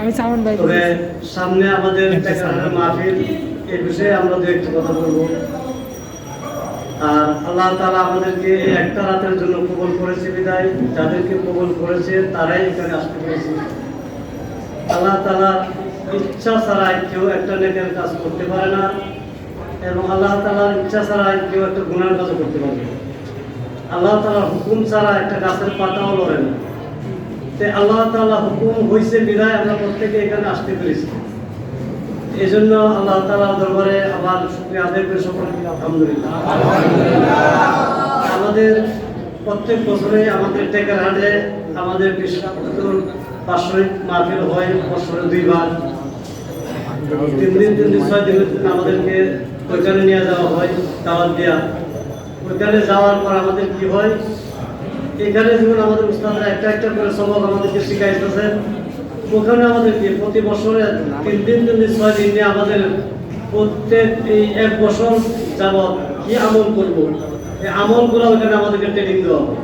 আমি সামন ভাই। তবে সামনে আমাদের মাহফিল, এই বিষয়ে আমরা দু একটু কথা বলবো। আর আল্লাহ তাআলা আমাদেরকে এই একটা রাতের জন্য কবুল করেছে বিদায়, যাদেরকে কবুল করেছে তারাই এখানে আসতে পেরেছে। আল্লাহ তাআলা ইচ্ছা ছাড়াই কেউ একটা নেকের কাজ করতে পারে না, এবং আল্লাহ তাআলার ইচ্ছা ছাড়াই কেউ একটা গুনার কাজ করতে পারে না। আল্লাহ তাআলার হুকুম ছাড়া একটা গাছের পাতাও লড়ে না। আল্লাহ তাআলা হুকুম হয়েছে বিদায় আমরা প্রত্যেকে এখানে আসতে পেরেছি। এই জন্য আল্লাহ তাআলার দরবারে আবার শুকরিয়া আদায় করে সকলকে আলহামদুলিল্লাহ। আমাদের প্রত্যেক বছরে আমাদের টেকারহাটে আমাদের বাৎসরিক মাহফিল হয়, বছরে 2 বার, 3 দিন 6 দিন আমাদেরকে ওইখানে নিয়ে যাওয়া হয় দাওয়াত দেওয়া। ওইখানে যাওয়ার পর আমাদের কি হয়, এখানে যেমন আমাদের উস্তাদরা একটা একটা করে সবক আমাদেরকে শিখাইতেছে, ওখানে আমাদেরকে প্রতি বছরে 3 দিন 6 দিন নিয়ে আমাদের প্রত্যেক এই 1 বছর যাবৎ কি আমল করবো, এই আমলগুলো ওইখানে আমাদেরকে ট্রেনিং দেওয়া হবে,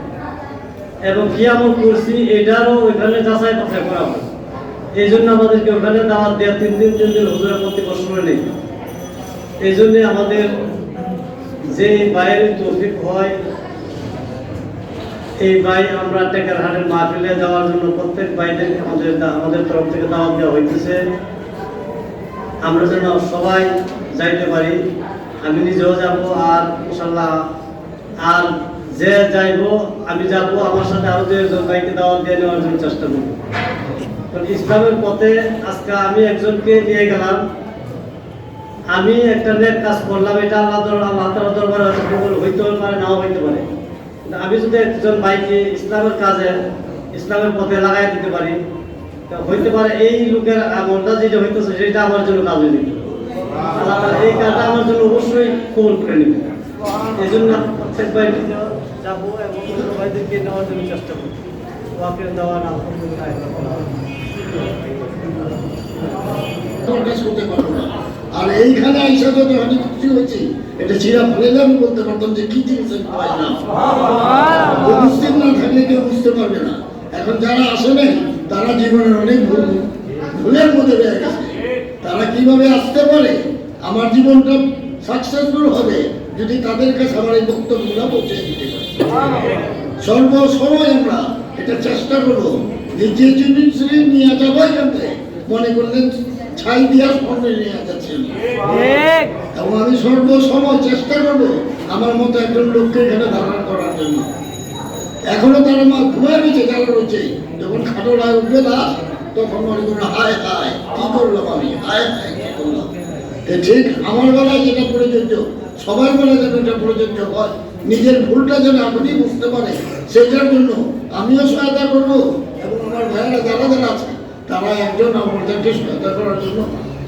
এবং কি আমল করছি এটারও ওইখানে যাচাই বাছাই করা হবে। এই জন্য আমাদেরকে ওখানে দাওয়াত দেওয়া 3 দিন হুজুরা প্রতি বছরে নেই। এই জন্য আমাদের যে বাইরের তৌফিক হয়, এই ভাই আমরা টেকারহাটের মাহফিলে যাওয়ার জন্য প্রত্যেক ভাইদেরকে আমাদের তরফ থেকে দাওয়াত দেওয়া হইতেছে। আমরা যেন সবাই যাইতে পারি, আমি নিজেও যাব, আর ইনশাল্লাহ আর যে যাইব আমি যাব, আমার সাথে আরো 2 ভাইকে দাওয়াত দিয়ে নেওয়ার জন্য চেষ্টা করব। কারণ ইসলামের পথে আজকে আমি একজনকে নিয়ে গেলাম, আমি একটা নেক কাজ করলাম, এটা আল্লাহ তাআলার দরবারে হয়তো কবুল হইতেও পারে, নাও হইতে পারে। আমি যদি একজন ভাইকে ইসলামের কাজে ইসলামের পথে লাগাই দিতে পারি, হইতে পারে এই লোকের আমলটা যেটা হইতেছে সেটা আমার জন্য কাজ হয়ে দিতে, আল্লাহ তাআলা এই কাজটা আমার জন্য অবশ্যই কবুল করে নেবে। এই জন্য প্রত্যেক ভাই যাবো এবং অন্য ভাইদেরকে নেওয়ার জন্য চেষ্টা করবো। ওয়াকের দেওয়া না আর এইখানে আইসা যত আমি খুশি হয়েছি, এটা চিরা ফেলে আমি বলতে পারতাম যে কি জিনিস উপস্থিত না থাকলে কেউ বুঝতে পারবে না। এখন যারা আসে নাই তারা জীবনের অনেক ভুলের মধ্যে রয়ে গেছে। তারা কিভাবে আসতে পারে, আমার জীবনটা সাকসেসফুল হবে যদি তাদের কাছে আমার এই বক্তব্যগুলো পৌঁছে দিতে পারি। সর্বসময় আমরা এটা চেষ্টা করবো যে যে জিনিস নিয়ে যাবো এখান থেকে মনে করলেন ছাই দিয়া স্বর্ণে নিয়ে যাচ্ছেন, এবং আমি সর্বসময় চেষ্টা করবো আমার মতো একজন লোককে এখানে ধারণ করার জন্য। এখনো তারা মা ঘুমায় রয়েছে, যারা রয়েছে, যখন খাটোলায় উঠবে না তখন মনে করলো হায় হায় কি করলাম আমি, হায় হায় কি করলাম। ঠিক আমার বেলায় যেটা প্রযোজ্য, সবার বেলায় যেন এটা প্রযোজ্য হয়, নিজের ভুলটা যেন আপনি বুঝতে পারে, সেটার জন্য আমিও সহায়তা করবো, এবং আমার ভাইয়েরা যারা যারা আছে তারা একজন আমাদেরকে সহায়তা করার জন্য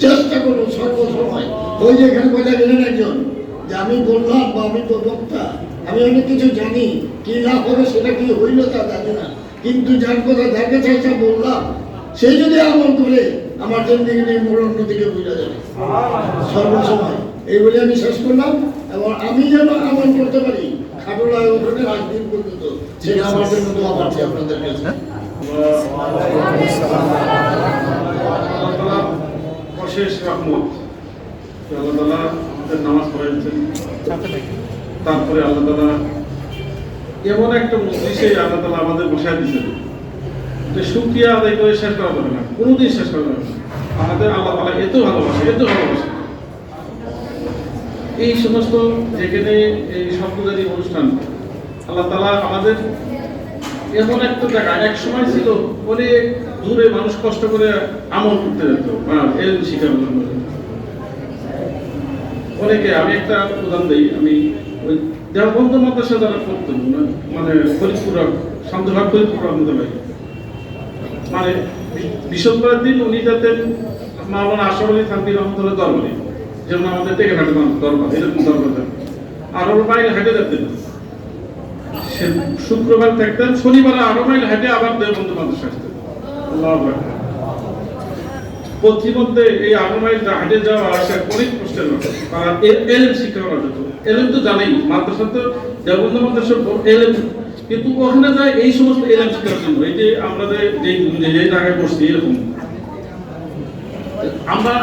চেষ্টা করবো সর্বসময়। ওই যে এখানে বোঝা গেলেন একজন যে আমি বললাম বা আমি তো বক্তা, আমি অনেক কিছু জানি, কি লাভ হবে সেটা কি হইল তা জানি না, কিন্তু যার কথা যার কাছে এসে বললাম সে যদি আমল করে আমার জিন্দিগি নিয়ে মোড় অন্যদিকে বোঝা যাবে সর্বসময়। এই বলে আমি শেষ করলাম, এবং আমি যেন আমল করতে পারি খাটুলায় ওখানে রাজদিন পর্যন্ত, সেটা আমার জন্য তো আমার আপনাদের কাছে অশেষ রহমত। আল্লাহ তাআলা আমাদের নামাজ পড়াইছেন, তারপরে আল্লাহ তাআলা এমন একটা মজলিসে আল্লাহ তাআলা আমাদের বসায় দিয়েছেন যে শুকরিয়া আদায় করে শেষ করা যাবে না, কোনোদিন শেষ করা যাবে না। আমাদের আল্লাহ তাআলা এত ভালোবাসে, এত ভালোবাসে। এই সমস্ত যেখানে এই শব্দদারি অনুষ্ঠান, আল্লাহ তাআলা আমাদের এমন একটা জায়গা, এক সময় ছিল অনেক দূরে মানুষ কষ্ট করে আমল করতে যেত, এলম শিখার জন্য অনেকে। আমি একটা উদাহরণ দিই, আমি ওই দেওবন্দ মাদ্রাসা যারা পড়তেন, মানে ফরিদপুর শান্তভাগ ফরিদপুর রহমতুল্লাহ, মানে বৃহস্পতিবার দিন উনি যাতেন মাওলানা আশরাফ আলী থানভী রহমতুল্লাহ দরবারে, যেমন আমাদের টেকারহাটে দরবার, এরকম দরবার যেতেন, আর ওর বাইরে হাঁটে যেতেন। শুক্রবার থাকতেন, শনিবার আরো মাইল হেঁটে আবার দেওবন্দ মাদ্রাসা আসতেন। প্রতিমধ্যে এই 8 মাইল হেঁটে যাওয়া আসা অনেক কষ্টের ব্যাপার। তারা এলএম শিক্ষা করা যেত, এলএম তো জানেই, মাদ্রাসা তো দেওবন্দ মাদ্রাসা এলএম, কিন্তু ওখানে যায় এই সমস্ত এলএম শিক্ষার জন্য। এই যে আমরা যে জায়গায় বসছি এরকম আমরা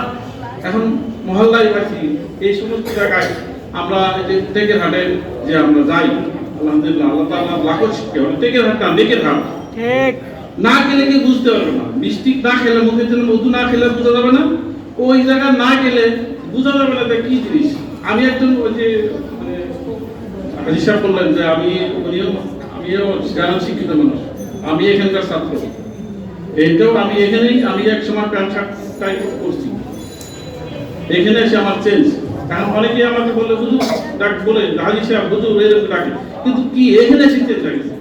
এখন মহল্লায় আছি, এই সমস্ত জায়গায় আমরা এই যে টেকের হাটে যে আমরা যাই, আলহামদুলিল্লাহ আল্লাহ তাআলা লাখো শিক্ষা, টেকের হাট না নেকের হাট, ঠিক না গেলে কেউ বুঝতে পারবে না। মিষ্টি না খেলে, মুখের জন্য মধু না খেলে বোঝা যাবে না, ওই জায়গায় না গেলে বোঝা যাবে না কি জিনিস। আমি একজন ওই যে হিসাব করলেন যে আমিও গ্রাম শিক্ষিত মানুষ, আমি এখানকার ছাত্র, এইটাও আমি এখানেই আমি এক সময় প্যান্ট শার্ট টাই করছি, এখানে এসে আমার চেঞ্জ। কারণ অনেকে আমাকে বলে হুজুর ডাক বলে হাজি সাহেব হুজুর এরকম ডাকে, কিন্তু কি এখানে এসে চেঞ্জ লাগছে।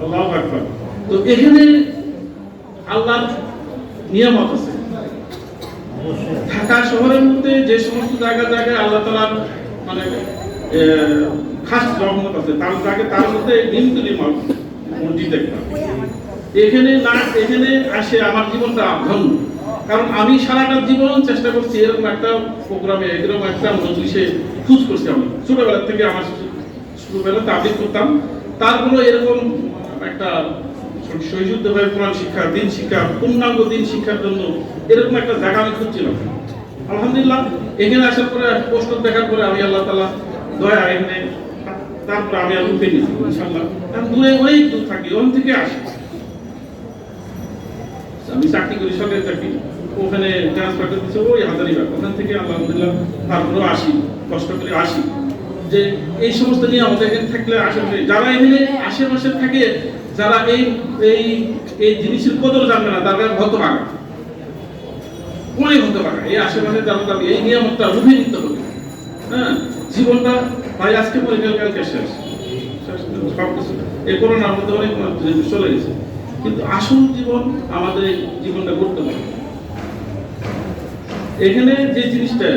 আল্লাহু আকবার। তো এখানে আল্লাহর নিয়ামত আছে। ঢাকা শহরের মধ্যে যে সমস্ত জায়গায় আল্লাহ তাআলার মানে খাস রহমত আছে, তার মধ্যে নিমতলী মসজিদ একটা। এখানে আসে আমার জীবনটা ধন্য। কারণ আমি সারাটা জীবন চেষ্টা করছি এরকম একটা প্রোগ্রামে, এরকম একটা মজলিসে খোঁজ করছি। আমি ছোটবেলা থেকে আমার ছোটবেলা তাবলীগ করতাম, তারপরে এরকম একটা শহীদুদ্দৌলায় কোরআন শিক্ষা, দিন শিক্ষা, পূর্ণাঙ্গ দিন শিক্ষার জন্য এরকম একটা জায়গা আমি খুঁজছিলাম। আলহামদুলিল্লাহ এখানে আসার পরে পোস্টার দেখার পরে আমি আল্লাহ তাআলা দয়া এখানে, তারপরে আমি আর উঠে নিয়েছি ইনশাআল্লাহ। আমি দূরে অনেক দূর থাকি, ওখান থেকে আসি। আমি চাকরি করি, সরকারি চাকরি, ওখানে ট্রান্সফার করে দিচ্ছে ওই হাজারিবাগ, ওখান থেকে আলহামদুলিল্লাহ তারপরেও আসি, কষ্ট করে আসি। যে এই সমস্ত নিয়ে আমাদের এখানে থাকলে আশেপাশে যারা এখানে আশেপাশে থাকে, যারা এই এই এই জিনিসের কদর জানবে না, তারা হতভাগা, অনেক হতভাগা। এই আশেপাশে যারা যাবে এই নিয়ামতটা রুখে নিতে হবে। হ্যাঁ, জীবনটা ভাই আজকে পরে কালকে শেষ, সবকিছু এই করোনার মধ্যে অনেক চলে গেছে, কিন্তু আসল জীবন আমাদের জীবনটা করতে হবে। এখানে যে জিনিসটা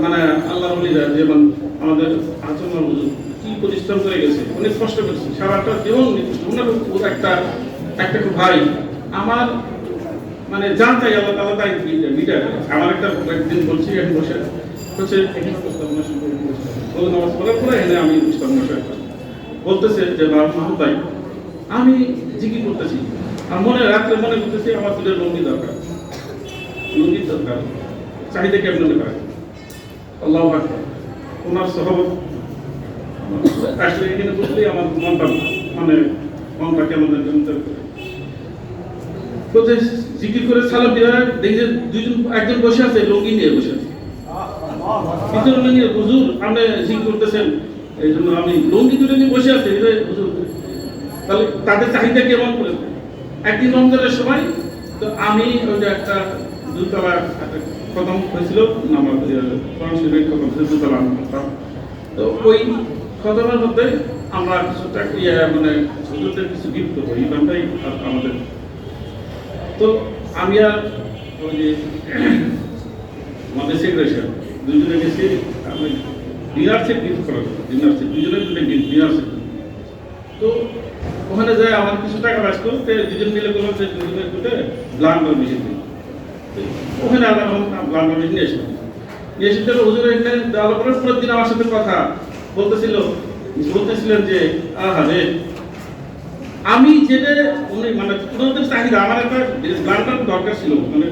মানে আল্লাহ ওলিরা যেমন আমাদের আচরণ কি পরিশ্রম করে গেছে, অনেক কষ্ট করেছে, সারাটা জীবন একটা ভাই আমার মানে জান চাই আল্লাহ তাআলা তাই মিটার। আমার একটা একদিন বলছি, আমি বসে হচ্ছে এখানে প্রস্তাবনা শুরু করে নামাজ পড়ার পরে এখানে আমি প্রস্তাবনা শুরু বলতেছে যে মাহমুদ ভাই আমি জিকির করতেছি, আর রাত্রে মনে করতেছি আমার তুলের লুঙ্গির দরকার, চাহিদা কেমন পারে। আল্লাহু আকবার। ওনার সহবত আসলে এখানে বসলেই আমার মনটা কেমন জিকির করে সালাম দিয়ে দেখি যে একজন বসে আছে, লুঙ্গি নিয়ে বসে আছে, ভিতরে লুঙ্গি। হুজুর আপনি জিকির করতেছেন, এই জন্য আমি লুঙ্গি তুলে নিয়ে বসে আছি। হুজুর তাহলে তাদের চাহিদা কেমন করে। একদিন রমজানের সময় তো আমি ওই যে একটা দুতলা খতম হয়েছিল, আমার কোরআন শরীফের খতম হয়েছিল, দুতলা করতাম। তো ওই খতমের মধ্যে আমরা কিছুটা মানে ছোটদের কিছু গিফট করবো, এই নামটাই আমাদের। তো আমি আর ওই যে আমাদের সেক্রেটারি দুজনে গেছি, আমি ডিনার সেট গিফট করা, ডিনার সেট দুজনে ডিনার সেট। তো ওখানে যায় আমার কিছু টাকা বাঁচ করতে, দুজন মিলে করলাম যে দুজনের কোটে ব্লান্ডার মেশিন দিই। ওখানে আলাদা ব্লান্ডার মেশিন নিয়ে এসেছিলাম। নিয়ে এসে হুজুর এখানে দেওয়ার পরে পরের দিন আমার সাথে কথা বলতেছিলেন যে আরে আমি যেটা উনি মানে ওদের চাহিদা, আমার একটা ব্লান্ডার দরকার ছিল, মানে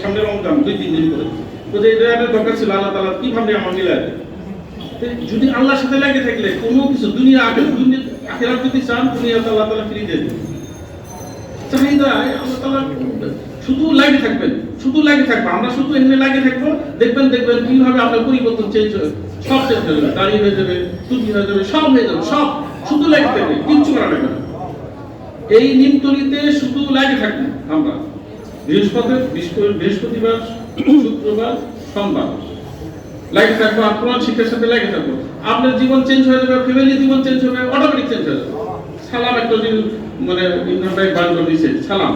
সামনে রমজান 2-3 দিন করে, তো যে এটা দরকার ছিল, আল্লাহ তাআলা কিভাবে আমার মিলায়। যদি আল্লাহর সাথে লাগে থাকলে কোনো কিছু দুনিয়া আখিরাত যদি চান, দুনিয়া আল্লাহ তাআলা ফ্রি দিয়ে দেন। চাহিদা আল্লাহ তাআলা শুধু লাগে থাকবেন, শুধু লাগে থাকবো আমরা, শুধু এমনি লাগে থাকবো, দেখবেন কিভাবে আপনার পরিবর্তন চেঞ্জ হবে, সব চেঞ্জ হয়ে যাবে, দাড়ি হয়ে যাবে, টুপি হয়ে যাবে, সব হয়ে যাবে, সব শুধু লাগে থাকবে, কিচ্ছু করা লাগবে না। এই নিমতলিতে শুধু লাগে থাকবে আমরা, বৃহস্পতিবার, শুক্রবার, সোমবার লাগে থাকবো, আর কোরআন শিক্ষার সাথে লাগে থাকবো। আপনার জীবন চেঞ্জ হয়ে যাবে, ফ্যামিলি জীবন চেঞ্জ হবে, অটোমেটিক চেঞ্জ হয়ে যাবে। সালাম একটা দিন মানে ইমরান ভাই বান করে দিয়েছে, সালাম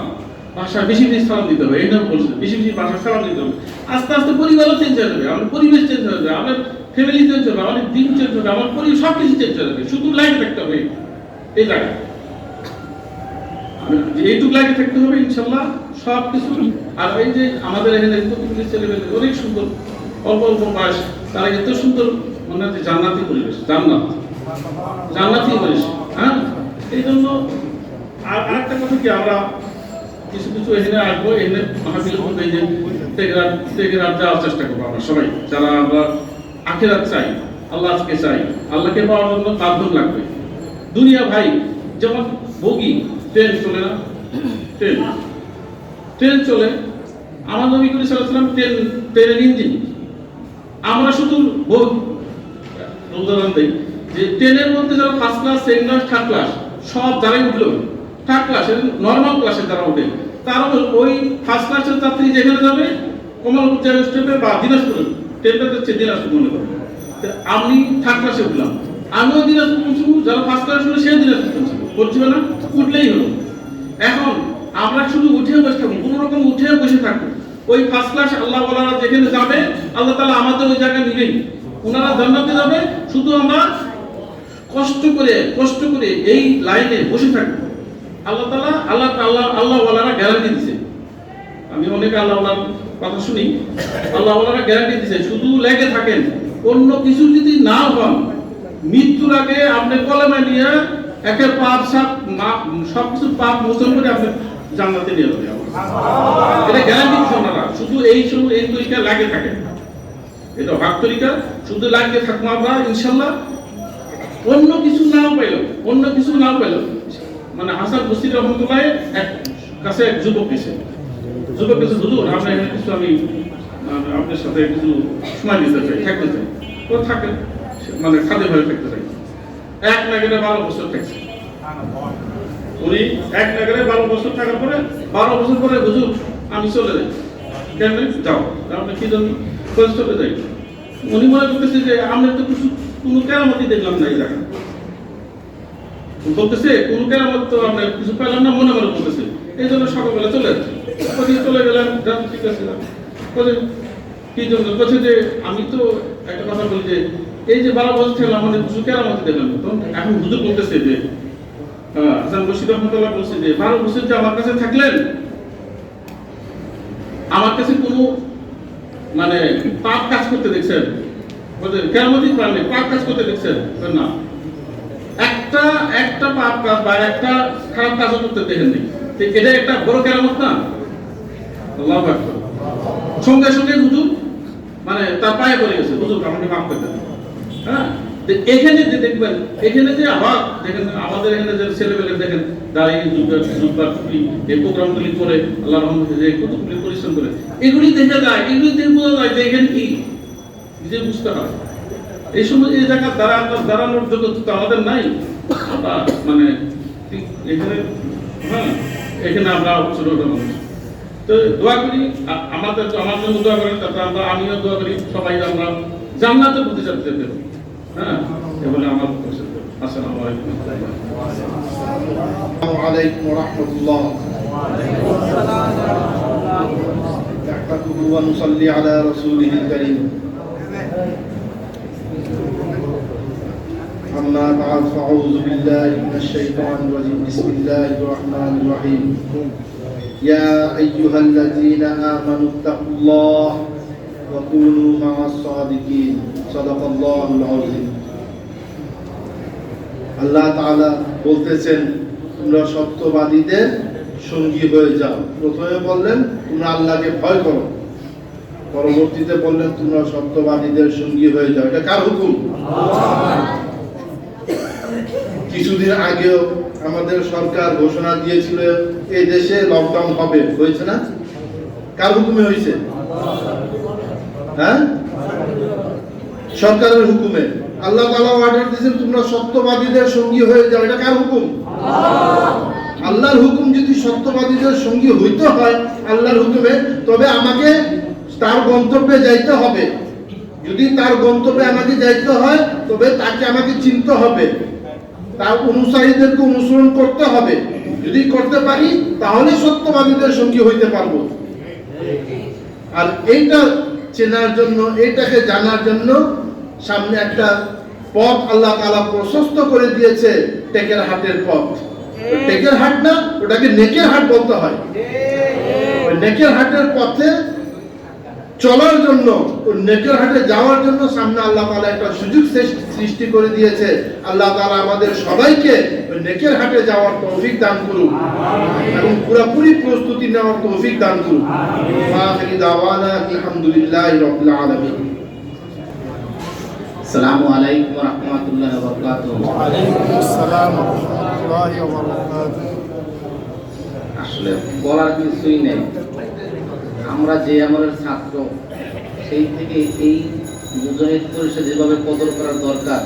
ভাষা বেশি বেশি সালাম দিতে হবে, এটা বলছে বেশি বেশি ভাষা সালাম দিতে হবে। আস্তে আস্তে পরিবারও চেঞ্জ হয়ে যাবে, আমার পরিবেশ চেঞ্জ হয়ে যাবে, আমার ফ্যামিলি চেঞ্জ হবে, আমার দিন চেঞ্জ হবে, আমার পরিবেশ সব কিছু চেঞ্জ হয়ে যাবে। শুধু লাগে থাকতে হবে এই জায়গায়, এইটুকু লাগে থাকতে হবে ইনশাল্লাহ সব কিছু। আর এই যে আমাদের এখানে প্রতিবেশী ছেলেমেয়ে অনেক সুন্দর, অল্প অল্প বয়স, তারা এত সুন্দর মনে হচ্ছে জান্নাতি পরিবেশ, জান্নাতি পরিবেশ। হ্যাঁ, এই জন্য আর আরেকটা কথা কি, আমরা কিছু এখানে আসবো, এখানে মাহফিলের মধ্যে এই যে টেকেরাত যাওয়ার চেষ্টা করবো আমরা সবাই, যারা আমরা আখিরাত চাই, আল্লাহ আজকে চাই, আল্লাহকে পাওয়ার জন্য মাধ্যম লাগবে। দুনিয়া ভাই যেমন বগি, ট্রেন চলে না, ট্রেন চলে, আমার নবী করিম সাল্লাল্লাহু আলাইহি ওয়াসাল্লাম ট্রেনের ইঞ্জিন। আমরা শুধু উদাহরণ দিই যে ট্রেনের মধ্যে যারা first class, second class, third class সব যারাই উঠলো, থার্ড ক্লাসের নর্মাল ক্লাসে যারা ওঠে, তারা ওই ফার্স্ট ক্লাসের যাত্রী যেখানে যাবে কমলপুর জেলা স্টেপে বা দিনাজপুর, ট্রেনটা হচ্ছে দিনাজপুর মনে করেন, আমি থার্ড ক্লাসে উঠলাম, আমিও দিনাজপুর পৌঁছবো, যারা ফার্স্ট ক্লাস হলো সে দিনাজপুর পৌঁছবো, পৌঁছবে না, উঠলেই হলো। এখন আমরা শুধু উঠে বসে থাকবো, কোনো রকম উঠে বসে থাকবো, ওই ফার্স্ট ক্লাস আল্লাহ ওয়ালারা যেখানে যাবে আল্লাহ তাআলা আমাদের ওই জায়গায় নিবেন, ওনারা জান্নাতে যাবে, শুধু আমরা কষ্ট করে এই লাইনে বসে থাকবো। আল্লাহ তাআলা আল্লাহ ওয়ালারা গ্যারান্টি দিয়েছে, আমি অনেক আল্লাহ ওয়ালার কথা শুনি, আল্লাহ ওয়ালারা গ্যারান্টি দিয়েছে শুধু লেগে থাকেন, অন্য কিছু যদি না হন, মৃত্যুর আগে আপনি কলমে নিয়ে একের পাপ সবকিছু পাপ মোচন করে আপনি জান্নাতে নিয়ে যাবে, এটা গ্যারান্টি দিচ্ছে ওনারা। শুধু এই তরিকা লাগে থাকে, এটা হক তরিকা, শুধু লাগিয়ে থাকবো আমরা ইনশাল্লাহ। অন্য কিছু নাও পাইল মানে হাসান বসরি রহমতুল্লাহ কাছে এক যুবক এসে হুজুর আপনার এখানে কিছু আমি আপনার সাথে কিছু সময় দিতে চাই, থাকতে চাই, তো থাকেন, মানে খাদে ভাবে থাকতে চাই। এক নাগারে 12 বছর থাকছে উনি, এক নাগারে 12 বছর থাকার পরে 12 বছর পরে হুজুর আমি চলে যাই, কেন যাও, আপনি কি জন্য চলে যাই? উনি মনে করতেছে যে আমরা তো কোনো কেরামতি দেখলাম না এই জায়গা, বলতেছে কোনো কেরামত তো আমরা কিছু পেলাম না, মনে বলতেছে, এই জন্য সকালবেলা চলে যাচ্ছে। চলে গেলাম, ঠিক আছে, কি জন্য বলছে যে আমি তো একটা কথা বলি যে এই যে 12 বছর থাকলাম আমাদের কিছু কেরামতি দেখলাম, তো এখন হুজুর বলতেছে যে হাসান বসরি রহমতুল্লাহ বলছে যে 12 বছর যে আমার কাছে থাকলেন, আমার কাছে কোনো মানে পাপ কাজ করতে দেখছেন? কেরামতি পারলে পাপ কাজ করতে দেখছেন না, একটা পাপ কাজ বা একটা খারাপ কাজও করতে দেখেননি, এটা একটা বড় কেরামত না? আল্লাহু আকবার। সঙ্গে সঙ্গে হুজুর মানে তার পায়ে পড়ে গেছে, হুজুর আমাকে মাফ করে দেন। হ্যাঁ, এখানে যে দেখবেন, এখানে যে আবার দেখেন আমাদের এখানে যে ছেলেবেলে দেখেন দাঁড়িয়ে জুব্বা টুপি এই প্রোগ্রামগুলি করে আল্লাহর রহমতে যে কতগুলি পরিশ্রম করে, এগুলি দেখে যায়, এগুলি দেখে বোঝা যায় যে এখানে কি নিজে বুঝতে হয়। এই সময় এই জায়গা দাঁড়ানোর যোগ্যতা আমাদের নাই, আমরা মানে এখানে এখানে আমরা ছোট মানুষ। তো দোয়া করি আমার জন্য দোয়া করেন, তারপরে আমিও দোয়া করি সবাই আমরা জান্নাতের প্রতি যেতে দেব। হ্যাঁ, এবারে আমার আসসালামু আলাইকুম ওয়া রাহমাতুল্লাহ। ওয়া নুসাল্লি আলা রাসূলিল কারীম। أما بعد فأعوذ بالله من الشيطان الرجيم. بسم الله الرحمن الرحيم. يا أيها الذين آمنوا اتقوا الله وكونوا مع الصادقين. صدق الله العظيم. আল্লাহ তাআলা বলতেছেন তোমরা সত্যবাদীদের সঙ্গী হয়ে যাও। প্রথমে বললেন তোমরা আল্লাহকে ভয় করো, পরবর্তীতে বললেন তোমরা সত্যবাদীদের সঙ্গী হয়ে যাও। এটা কার হুকুম? কিছুদিন আগেও আমাদের সরকার ঘোষণা দিয়েছিল এই দেশে লকডাউন হবে, হয়েছে না? কার হুকুমে হয়েছে? হ্যাঁ, সরকারের হুকুমে। আল্লাহ তাআলা অর্ডার দিয়েছেন তোমরা সত্যবাদীদের সঙ্গী হয়ে যাও। এটা কার হুকুম? আল্লাহর হুকুম। যদি সত্যবাদীদের সঙ্গী হইতে হয় আল্লাহর হুকুমে, তবে আমাকে তার গন্তব্যে যাইতে হবে। যদি তার গন্তব্যে আমাকে যাইতে হয় তবে তাকে আমাকে চিনতে হবে, তার অনুসারীদেরকে অনুসরণ করতে হবে। যদি করতে পারি তাহলে সত্যবাদীদের সঙ্গী হইতে পারবো। আর এইটা চেনার জন্য, এইটাকে জানার জন্য সামনে একটা পথ আল্লাহ তাআলা প্রশস্ত করে দিয়েছে, টেকের হাটের পথ। টেকের হাট না, ওটাকে নেকের হাট বলতে হয়। নেকের হাটের পথে চলার জন্য, ওই নেকের হাটে যাওয়ার জন্য সামনে আল্লাহ তাআলা একটা সুযোগ সৃষ্টি করে দিয়েছে। আল্লাহ তাআলা আমাদের সবাইকে ওই নেকের হাটে যাওয়ার তৌফিক দান করুন এবং পুরোপুরি প্রস্তুতি নেওয়ার তৌফিক দান করুন। আখিরি দাওয়ানা আলহামদুলিল্লাহি রাব্বিল আলামিন। আসসালামু আলাইকুম ওয়া রাহমাতুল্লাহি ওয়া বারাকাতুহু। আসসালামু আলাইকুম ওয়া বারাকাতুহু। আসলে বলার কিছুই নেই। আমরা যে আমলের ছাত্র, সেই থেকে এই মুজাহিদ পরিষদ যেভাবে কদর করার দরকার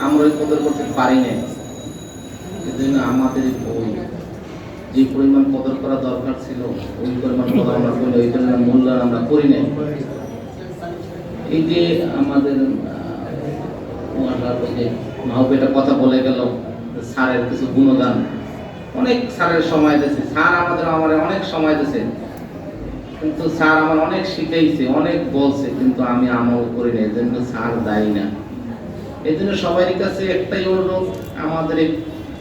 আমরা ওই কদর করতে পারি না। এজন্য আমাদের বই যে পরিমাণ কদর করা দরকার ছিল ওই পরিমাণ কদর আমরা করি, ওই পরিমাণ মূল্যায়ন আমরা করি না। এই যে আমাদের মাহবুবেটা কথা বলে গেল স্যারের কিছু গুণগান, অনেক স্যারের সময় দিয়েছে, স্যার আমার অনেক সময় দিয়েছে, কিন্তু স্যার আমার অনেক শিখাইছে, অনেক বলছে, কিন্তু আমি আমল করি না। এই জন্য স্যার দায়ী না। এই জন্য সবাই কাছে একটাই অনুরোধ, আমাদের এই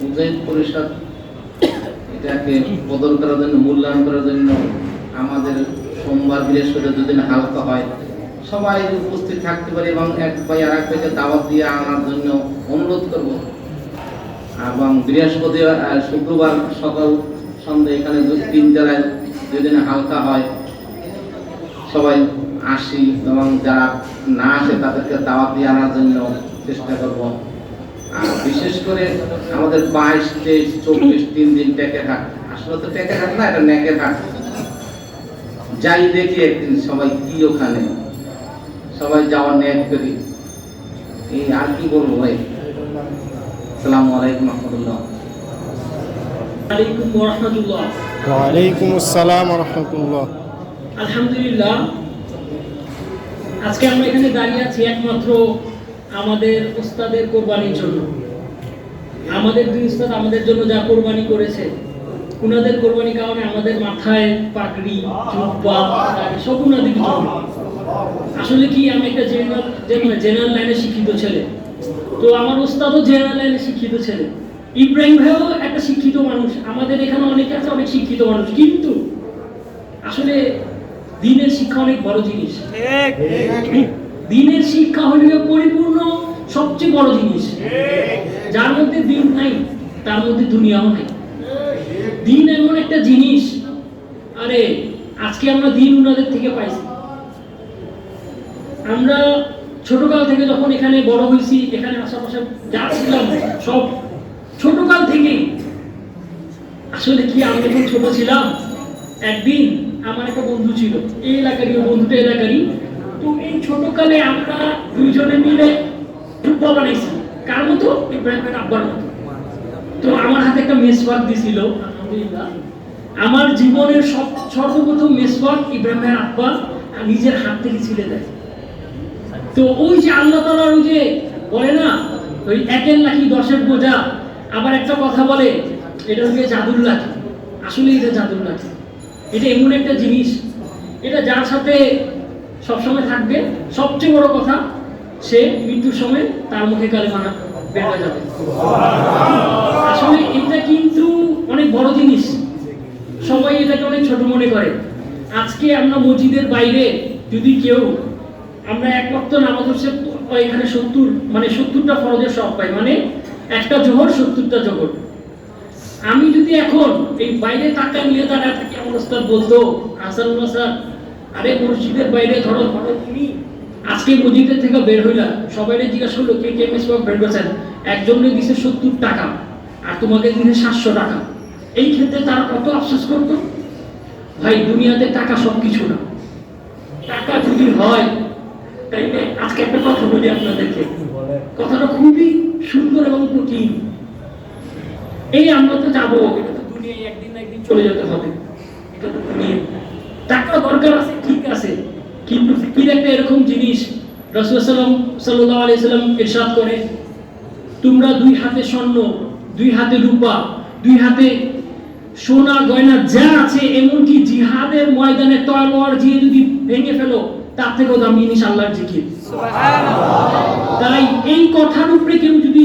মুজাহিদ পরিষদ এটাকে কদর করার জন্য, মূল্যায়ন করার জন্য আমাদের সোমবার বৃহস্পতিবার দুদিন হালকা হয়, সবাই উপস্থিত থাকতে পারে এবং এক ভাই আর এক ভাইকে দাওয়াত দিয়ে আনার জন্য অনুরোধ করব। এবং বৃহস্পতিবার শুক্রবার সকাল সন্ধ্যা এখানে 3 জেলায় দুদিনে হালকা হয়, সবাই আসি এবং যারা না আসে তাদেরকে দাওয়াত দিয়ে আনার জন্য চেষ্টা করব। আর বিশেষ করে আমাদের 22, 23, 24 3 দিন টেকে থাক, আসলে তো টেকে থাক না, এটা নেকে থাক। যাই দেখি একদিন সবাই কি ওখানে সবাই যাওয়ার নেক করি। এই আর কি বলবো ভাই। আসসালামু আলাইকুম ওয়া রাহমাতুল্লাহ। আলাইকুম ওয়া রাহমাতুল্লাহ। ওয়া আলাইকুম আসসালাম ওয়া রাহমাতুল্লাহ। আলহামদুলিল্লাহ, আজকে আমরা এখানে দাঁড়িয়ে আছি একমাত্র আমাদের উস্তাদের কোরবানির জন্য। আমাদের দুই উস্তাদ আমাদের জন্য যা কোরবানি করেছে, উনাদের কোরবানির কারণে আমাদের মাথায় পাগড়ি, জুব্বা, দাড়ি সব উনাদের জন্য। আসলে কি, আমি একটা জেনারেল লাইনে শিক্ষিত ছেলে, তো আমার উস্তাদও জেনারেল লাইনে শিক্ষিত ছেলে, ইব্রাহিম ভাইও একটা শিক্ষিত মানুষ, আমাদের এখানে অনেকে আছে অনেক শিক্ষিত মানুষ, কিন্তু আসলে দ্বীনের শিক্ষা অনেক বড় জিনিস। দ্বীনের শিক্ষা হলো পরিপূর্ণ সবচেয়ে বড় জিনিস। যার মধ্যে দ্বীন নাই তার মধ্যে দুনিয়াও নাই। দ্বীন এমন একটা জিনিস, আরে আজকে আমরা দ্বীন উনাদের থেকে পাইছি। আমরা ছোটকাল থেকে যখন এখানে বড় হয়েছি, এখানে আশেপাশে যা ছিলাম সব ছোটকাল থেকেই। আসলে কি, আমি যখন ছোট ছিলাম, একদিন আমার একটা বন্ধু ছিল, এই এলাকারই, বন্ধুটা এলাকারই। তো এই ছোটকালে আমরা দুইজনে মিলে জুব্বা বানাইছি। কার মতো? ইব্রাহিমের আব্বার মতো। তো আমার হাতে একটা মেসওয়াক দিছিল, আলহামদুলিল্লাহ। আমার জীবনের সর্বপ্রথম মেসওয়াক ইব্রাহিমের আব্বা নিজের হাত থেকে ছিলে দেয়। তো ওই যে আল্লাহ তাআলার ওই যে বলে না, ওই 1-এর লাঠি 10-এর বোঝা। আবার একটা কথা বলে, এটা হচ্ছে জাদুর লাঠি। আসলে এটা জাদুর লাঠি। এটা এমন একটা জিনিস, এটা যার সাথে সবসময় থাকবে। সবচেয়ে বড় কথা, সে মৃত্যুর সময় তার মুখে কালেমা বের হয়ে যাবে। আসলে এটা কিন্তু অনেক বড় জিনিস, সবাই এটাকে অনেক ছোট মনে করে। আজকে আমরা মসজিদের বাইরে যদি কেউ, আমরা এক ওয়াক্ত নামাজ এখানে 70টা ফরজের সব পাই, মানে একটা জোহর 70টা জোহর। আমি যদি এখন এই বাইরে টাকা নিয়ে দাঁড়ায় থাকি, আমার ওস্তাদ বলতো, হাসানুল্লাহ স্যার, আরে মসজিদের বাইরে ধরো তুমি আজকে মসজিদের থেকে বের হইলা, সবাই জিজ্ঞাসা করলো কে কে মেসওয়াক বের করেছেন, একজনে দিছে 70 টাকা আর তোমাকে দিছে 700 টাকা। এই ক্ষেত্রে তারা কত আফসোস করতো। ভাই, দুনিয়াতে টাকা সবকিছু না। টাকা যদি হয়, তাইলে আজকে একটা কথা বলি আপনাদেরকে, কথাটা খুবই সুন্দর এবং কঠিন। এই আমরা তো যাবো, এটা তো দুনিয়ায় একদিন না একদিন চলে যেতে হবে। এটা তো দুনিয়া, টাকা দরকার আছে, ঠিক আছে, কিন্তু ফিকির একটা এরকম জিনিস। রাসূল সাল্লাল্লাহু আলাইহি সাল্লাম ইরশাদ করে, তোমরা 2 হাতে স্বর্ণ, 2 হাতে রূপা, 2 হাতে সোনা গয়না যা আছে, এমনকি জিহাদের ময়দানে তলোয়ার দিয়ে যদি ভেঙে ফেলো, তার থেকেও দামি জিনিস আল্লাহর জিকির। তাই এই কথার উপরে কেউ যদি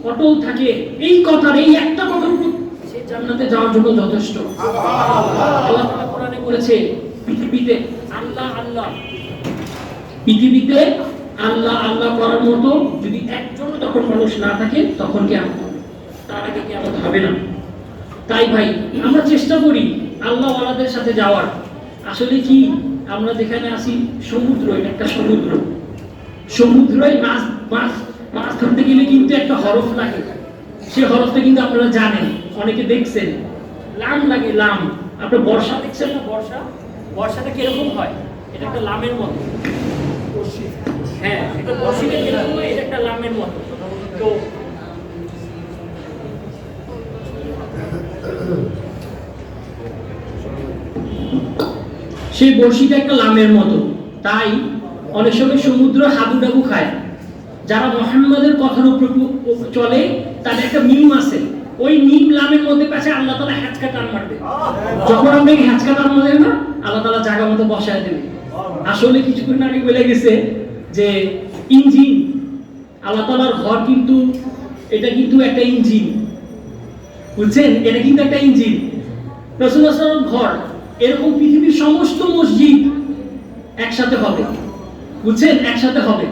অটল থাকে, এই কথার, এই একটা কথার উপর, সে জান্নাতে যাওয়ার জন্য যথেষ্ট। আল্লাহ তাআলা কোরআনে বলেছে, পৃথিবীতে আল্লাহ আল্লাহ পৃথিবীতে আল্লাহ আল্লাহ করার মতো যদি একজন তখন মানুষ না থাকে তখন কিয়ামত হবে, তার আগে কিয়ামত হবে না। তাই ভাই আমরা চেষ্টা করি আল্লাহ ওয়ালাদের সাথে যাওয়ার। আসলে কি আমরা যেখানে আসি সমুদ্র, এটা একটা সমুদ্র, সমুদ্রই মাছ মাছ মাছ ধরতে গেলে কিন্তু একটা হরফ লাগে, সে হরফটা কিন্তু আপনারা জানেন, অনেকে দেখছেন, লাম লাগে, লাম। আপনার বর্ষা দেখছেন না, বর্ষা, বর্ষাটা কিরকম হয়, এটা একটা লামের মতো, হ্যাঁ এটা বর্ষিটা কিরকম হয়, এটা একটা লামের মতো। তো সেই বর্ষিটা একটা লামের মতো। তাই অনেক সময় সমুদ্র হাবুডাবু খায়, যারা মুহাম্মাদের কথার উপর চলে তাদের একটা মিম আছে, ওই মিম লামের মধ্যে পাশে আল্লাহ তাআলা হ্যাচকা টান মারবে, যখন আমরা এই হ্যাচকা টান মারবে না আল্লাহ তাআলা জায়গা মতো বসায় দেবে। আসলে কিছুক্ষণ আগে বলে গেছে যে ইঞ্জিন, আল্লাহ তাআলার ঘর কিন্তু এটা কিন্তু একটা ইঞ্জিন, বুঝছেন, এটা কিন্তু একটা ইঞ্জিন। রাসূলুল্লাহ সাল্লাল্লাহু আলাইহি ওয়াসাল্লাম ঘর, এরকম পৃথিবীর সমস্ত মসজিদ একসাথে হবে, বুঝছেন, একসাথে হবে।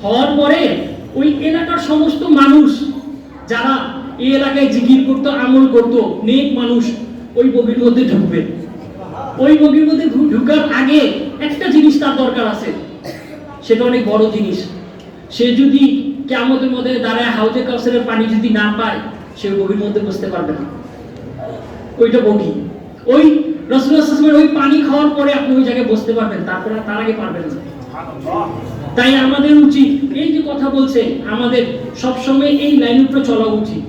হওয়ার পরে ওই এলাকার সমস্ত মানুষ যারা এই এলাকায় জিকির করতো, আমল করতো, নেক মানুষ ওই বগির মধ্যে ঢুকবে। ওই বগির মধ্যে ঢুকার আগে একটা জিনিস তার দরকার আছে, সেটা অনেক বড় জিনিস। সে যদি কিয়ামতের মধ্যে দাঁড়ায় হাউজে কাউসারের পানি যদি না পায়, সে বগির মধ্যে বসতে পারবে না, ওইটা বগি। ওই রাসূলুল্লাহ সাল্লাল্লাহু আলাইহি ওয়াসাল্লাম ওই পানি খাওয়ার পরে আপনি ওই জায়গায় বসতে পারবেন, তারপরে তার আগে পারবেন না। তাই আমাদের উচিত, এই যে কথা বলছে, আমাদের সবসময় এই লাইনের উপরে চলা উচিত,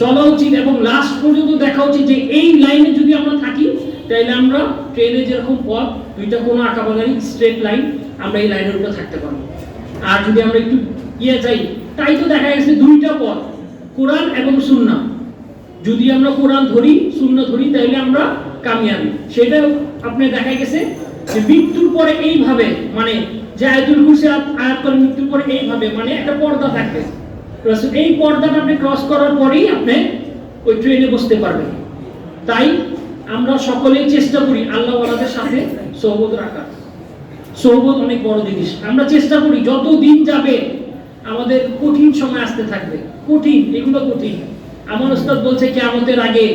চলা উচিত এবং লাস্ট পর্যন্ত দেখা উচিত যে এই লাইনে যদি আমরা থাকি তাহলে আমরা ট্রেনে যেরকম পথ দুইটা কোনো আঁকাবাঁকা স্ট্রেট লাইন, আমরা এই লাইনের উপরে থাকতে পারবো। আর যদি আমরা একটু যাই, তাই তো দেখা গেছে দুইটা পথ, কোরআন এবং সুন্নাহ। যদি আমরা কোরআন ধরি, সুন্নাহ ধরি, তাহলে আমরা কামিয়াবি। সেটা আপনি দেখা গেছে যে মৃত্যুর পরে এইভাবে, মানে যে আয়াতুল কুরসি আয়াত করে মৃত্যুর পরে এইভাবে, মানে একটা পর্দা থাকবে, এই পর্দাটা আপনি ক্রস করার পরেই আপনি ওই ট্রেনে বসতে পারবেন। তাই আমরা সকলেই চেষ্টা করি আল্লাহ ওয়ালাদের সাথে সোহবত রাখার। সোহবত অনেক বড় জিনিস। আমরা চেষ্টা করি, যত দিন যাবে আমাদের কঠিন সময় আসতে থাকবে, কঠিন, এগুলো কঠিন। আমার উস্তাদ বলছে কিয়ামতের আগে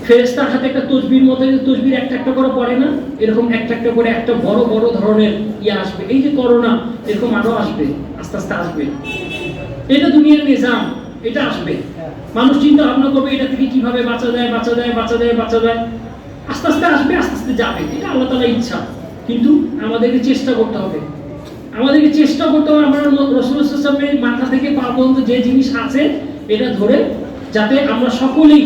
ফেরেশতার হাতে একটা তসবির মতো, তসবির একটা একটা করে পড়ে না, এরকম একটা একটা করে একটা বড় বড় ধরনের আসবে। এই যে করোনা, এরকম আরো আসবে, আস্তে আস্তে আসবে। এটা দুনিয়ার নিজাম, এটা আসবে। মানুষ চিন্তা ভাবনা করবে এটা থেকে কিভাবে বাঁচা যায়, বাঁচা যায়, বাঁচা যায়, বাঁচা যায়। আস্তে আস্তে আসবে, আস্তে আস্তে যাবে, এটা আল্লাহ তাআলার ইচ্ছা। কিন্তু আমাদেরকে চেষ্টা করতে হবে, আমাদেরকে চেষ্টা করতে হবে আমরা রাসূলুল্লাহ সাল্লাল্লাহু আলাইহি ওয়াসাল্লামের মাথা থেকে পা পর্যন্ত যে জিনিস আছে এটা ধরে, যাতে আমরা সকলেই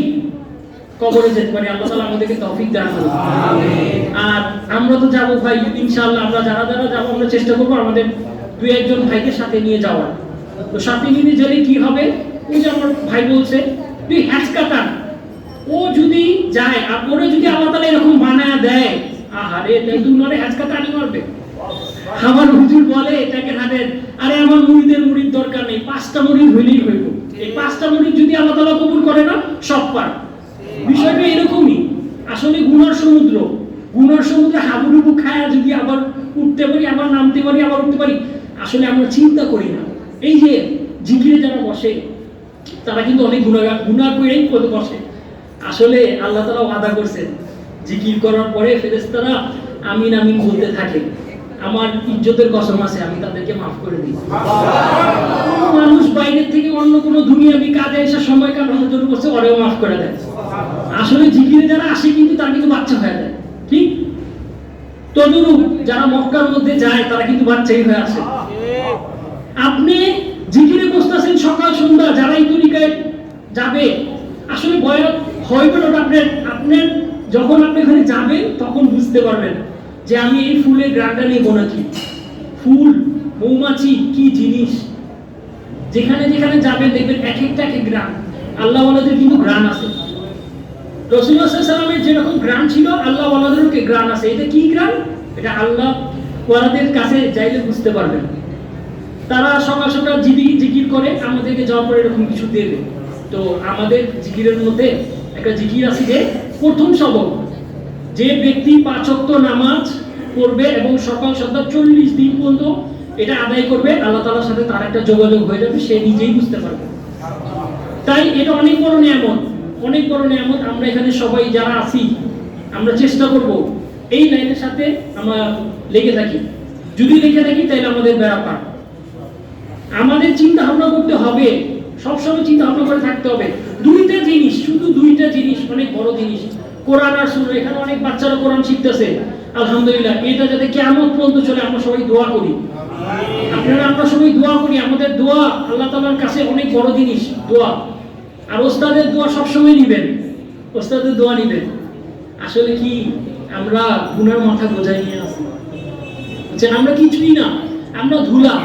কবরে যেতে পারি। আল্লাহ তাআলা আমাদেরকে তৌফিক দান করুন, আমিন। আর আমরা তো যাবো ভাই, ইনশাআল্লাহ আমরা যারা যারা যাবো আমরা চেষ্টা করবো আমাদের দুই একজন ভাইকে সাথে নিয়ে যাওয়ার। তো সাথে নিয়ে গেলে কি হবে, ওই যে আমার ভাই বলছে তুই হ্যাচকা টান, ও যদি যায় আর ওরে যদি আল্লাহ তাআলা এরকম বানায়া দেয়, আহারে তাই দুনারে হ্যাচকা টানি মারবে। আমার হুজুর বলে এটাকে হাতের, আরে আমার মুরিদের মুরিদ দরকার নেই, 5টা মুরিদ হইলেই হইব। এই 5টা মুরিদ যদি আল্লাহ তাআলা কবুল করে না, সব পার। বিষয়টা এরকমই। আসলে গুনার সমুদ্র, গুনার সমুদ্রে হাবুডুবু খায়া যদি আবার উঠতে পারি, আবার নামতে পারি, আবার উঠতে পারি, আসলে আমরা চিন্তা করি না। এই যে জিকিরে যারা বসে তারা কিন্তু অনেক গুনাহ করেই বসে। আসলে আল্লাহ তাআলা ওয়াদা করছেন, জিকির করার পরে ফেরেশতারা আমিন আমিন বলতে থাকে। আমার ইজ্জতের কসম আছে, আমি তাদেরকে মাফ করে দিই। মানুষ বাইরে থেকে অন্য কোনো দুনিয়াবি কাজে এসে সময় কাটানোর জন্য বসে, ওরেও মাফ করে দেয়। আসলে জিকিরে যারা আসে কিন্তু তারা কিন্তু বাচ্চা হয়ে যায়, ঠিক তদরূপ যারা মক্কার মধ্যে যায় তারা কিন্তু বাচ্চাই হয়ে আসে। আপনি জিকিরে বসতেছেন সকাল সন্ধ্যা, যারা এই তরিকায় যাবে আসলে ভয় হইবে না। আপনার যখন আপনি এখানে যাবেন তখন বুঝতে পারবেন যে আমি এই ফুলের গ্রানটা নিয়ে নাকি, ফুল মৌমাছি কি জিনিস। যেখানে যেখানে যাবেন দেখবেন এক একটা এক গ্রান। আল্লাহ ওয়ালাদের কিন্তু গ্রান আছে, রাসূলুল্লাহ সাল্লাল্লাহু আলাইহি ওয়াসাল্লামের যেরকম গ্রান ছিল আল্লাহ ওয়ালাদেরও গ্রান আছে। এটা কি গ্রান? এটা আল্লাহ ওয়ালাদের কাছে যাইলে বুঝতে পারবেন। তারা সকাল সকাল জিকির করে, আমাদেরকে যাওয়ার পরে এরকম কিছু দেবে। তো আমাদের জিকিরের মধ্যে একটা জিকির আছে যে প্রথম সবক, যে ব্যক্তি 5 ওয়াক্ত নামাজ করবে এবং সকাল সন্ধ্যা 40 দিন পর্যন্ত এটা আদায় করবে, আল্লাহ তাআলার সাথে তার একটা যোগাযোগ হয়ে যাবে, সে নিজেই বুঝতে পারবে। তাই এটা অনেক বড় নিয়ামত, অনেক বড় নিয়ামত। আমরা এখানে সবাই যারা আছি আমরা চেষ্টা করব এই লাইনের সাথে আমরা লেগে থাকি। যদি লেগে থাকি তাহলে আমাদের বেড়া পার। আমাদের চিন্তা ভাবনা করতে হবে, সবসময় চিন্তা ভাবনা করে থাকতে হবে। দুইটা জিনিস, শুধু দুইটা জিনিস অনেক বড় জিনিস, কোরআন আর সুন্নাহ। এখানে অনেক বাচ্চারা কোরআন শিখতেছে, আলহামদুলিল্লাহ। এটা যাতে কিয়ামত পর্যন্ত চলে আমরা সবাই দোয়া করি। আপনারা আমরা সবাই দোয়া করি, আমাদের দোয়া আল্লাহ তাআলার কাছে অনেক বড় জিনিস দোয়া। আর ওস্তাদের দোয়া সবসময় নিবেন, ওস্তাদের দোয়া নিবেন। আসলে কি আমরা গুনার মাথা বোঝাই নিয়ে আসি, বুঝছেন? আমরা কিছুই না, আমরা ধুলা।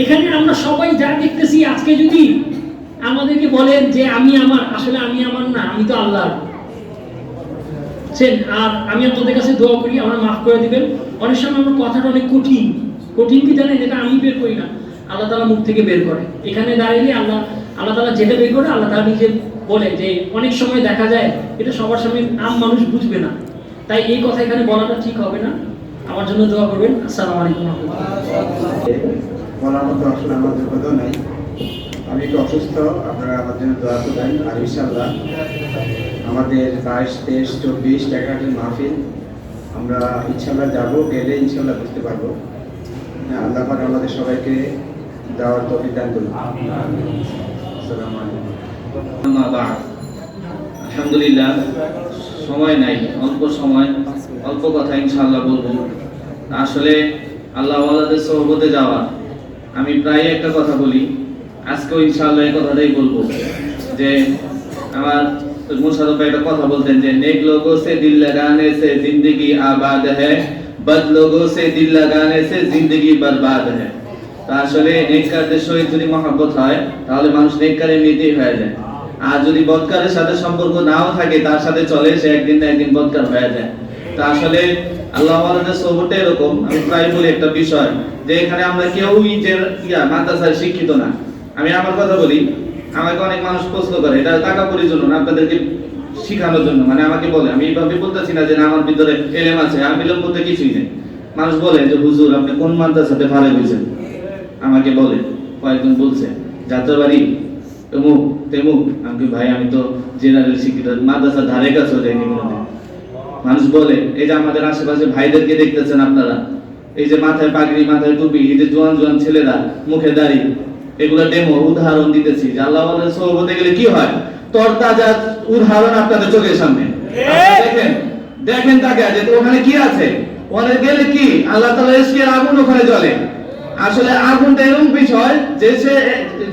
এখানে আমরা সবাই যা দেখতেছি, আজকে যদি আমাদেরকে বলেন যে আমি আমার, আসলে আমি আমার না, আমি তো আল্লাহর। আর আমি আপনাদের কাছে দোয়া করি আমরা মাফ করে দিবেন। অনেক সময় আমার কথাটা অনেক কঠিন, কঠিন কি জানেন? যেটা আমি বের করি না, আল্লাহ তাআলা মুখ থেকে বের করে। এখানে দাঁড়িয়ে আল্লাহ তাআলা যেটা বের করে আল্লাহ তাআলা নিজে বলে যে অনেক সময় দেখা যায় এটা সবার সামনে আম মানুষ বুঝবে না, তাই এই কথা এখানে বলাটা ঠিক হবে না। আমার জন্য দোয়া করবেন। আসসালামু আলাইকুম ওয়া রাহমাতুল্লাহ। বলার মতো আসলে আমার যোগ্যতা নাই, আমি একটু অসুস্থ, আপনারা আমার জন্য দোয়া করবেন। আর ইনশাআল্লাহ আমাদের 22, 23, 24 টাকার মাহফিল আমরা ইনশাআল্লাহ যাবো, গেলে ইনশাআল্লাহ বুঝতে পারবো। হ্যাঁ, আল্লাহ পাক আমাদের সবাইকে যাওয়ার তৌফিক দান করুন। আসসালামু আলাইকুম। আলহামদুলিল্লাহ, সময় নাই, অল্প সময়, অল্প কথা ইনশাআল্লাহ বলবো। আসলে আল্লাহ ওয়ালাদের সোহবতে যাওয়া, আমি প্রায় একটা কথা বলি, আজকেও ইনশাআল্লাহ এই কথাটাই বলবো যে আমার মুশারফ ভাই একটা কথা বলতেন যে নেক লোগো সে দিল লাগানে সে জিंदगी आबाद है, बद लोगों से दिल लगाने से जिंदगी बर्बाद है। তা আসলে নেককারদের সহিত যদি মহব্বত হয় তাহলে মানুষ নেককার এমনিতেই হয়ে যায়। আর যদি বদকারের সাথে সম্পর্ক নাও থাকে, তার সাথে চলে, সে একদিন না একদিন বদকার হয়ে যায়। তা আসলে আল্লাহ ওয়ালাদের সোহবতে এরকম, আমি প্রায় বলি একটা বিষয় যে এখানে আমরা কেউই যে মাদ্রাসায় শিক্ষিত না। আমি আমার কথা বলি, আমাকে অনেক মানুষ প্রশ্ন করে, এটা টাকা করির জন্য না, আপনাদেরকে শিখানোর জন্য। মানে আমাকে বলে, আমি এইভাবে বলতেছি না যে না আমার ভিতরে এলেম আছে, আমি বিলম্ব বলতে কিছুই নেই। মানুষ বলে যে হুজুর আপনি কোন মাদ্রাসাতে ভালো হয়েছেন, আমাকে বলে, কয়েকজন বলছে যাত্রা বাড়ি তমুক তেমুক। আমি ভাই আমি তো জেনারেল শিক্ষিত, মাদ্রাসার ধারে কাছেও যাইনি কোনোদিন। মানুষ বলে, এই যে আমাদের আশেপাশে ভাইদেরকে দেখতেছেন আপনারা, এই যে মাথায় পাগড়ি, মাথায় টুপি, এই যে জোয়ান জোয়ান ছেলেরা, মুখে দাড়ি, এগুলো ডেমো উদাহরণ দিতেছি যে আল্লাহ ওয়ালাদের সোহবতে গেলে কি হয়। তরতাজা উদাহরণ আপনাদের চোখের সামনে, দেখেন দেখেন তাকে যে ওখানে কি আছে, ওখানে গেলে কি আল্লাহ তাআলা ইশকের আগুন ওখানে জ্বলে। আসলে আগুনটা এরকম বিষয় যে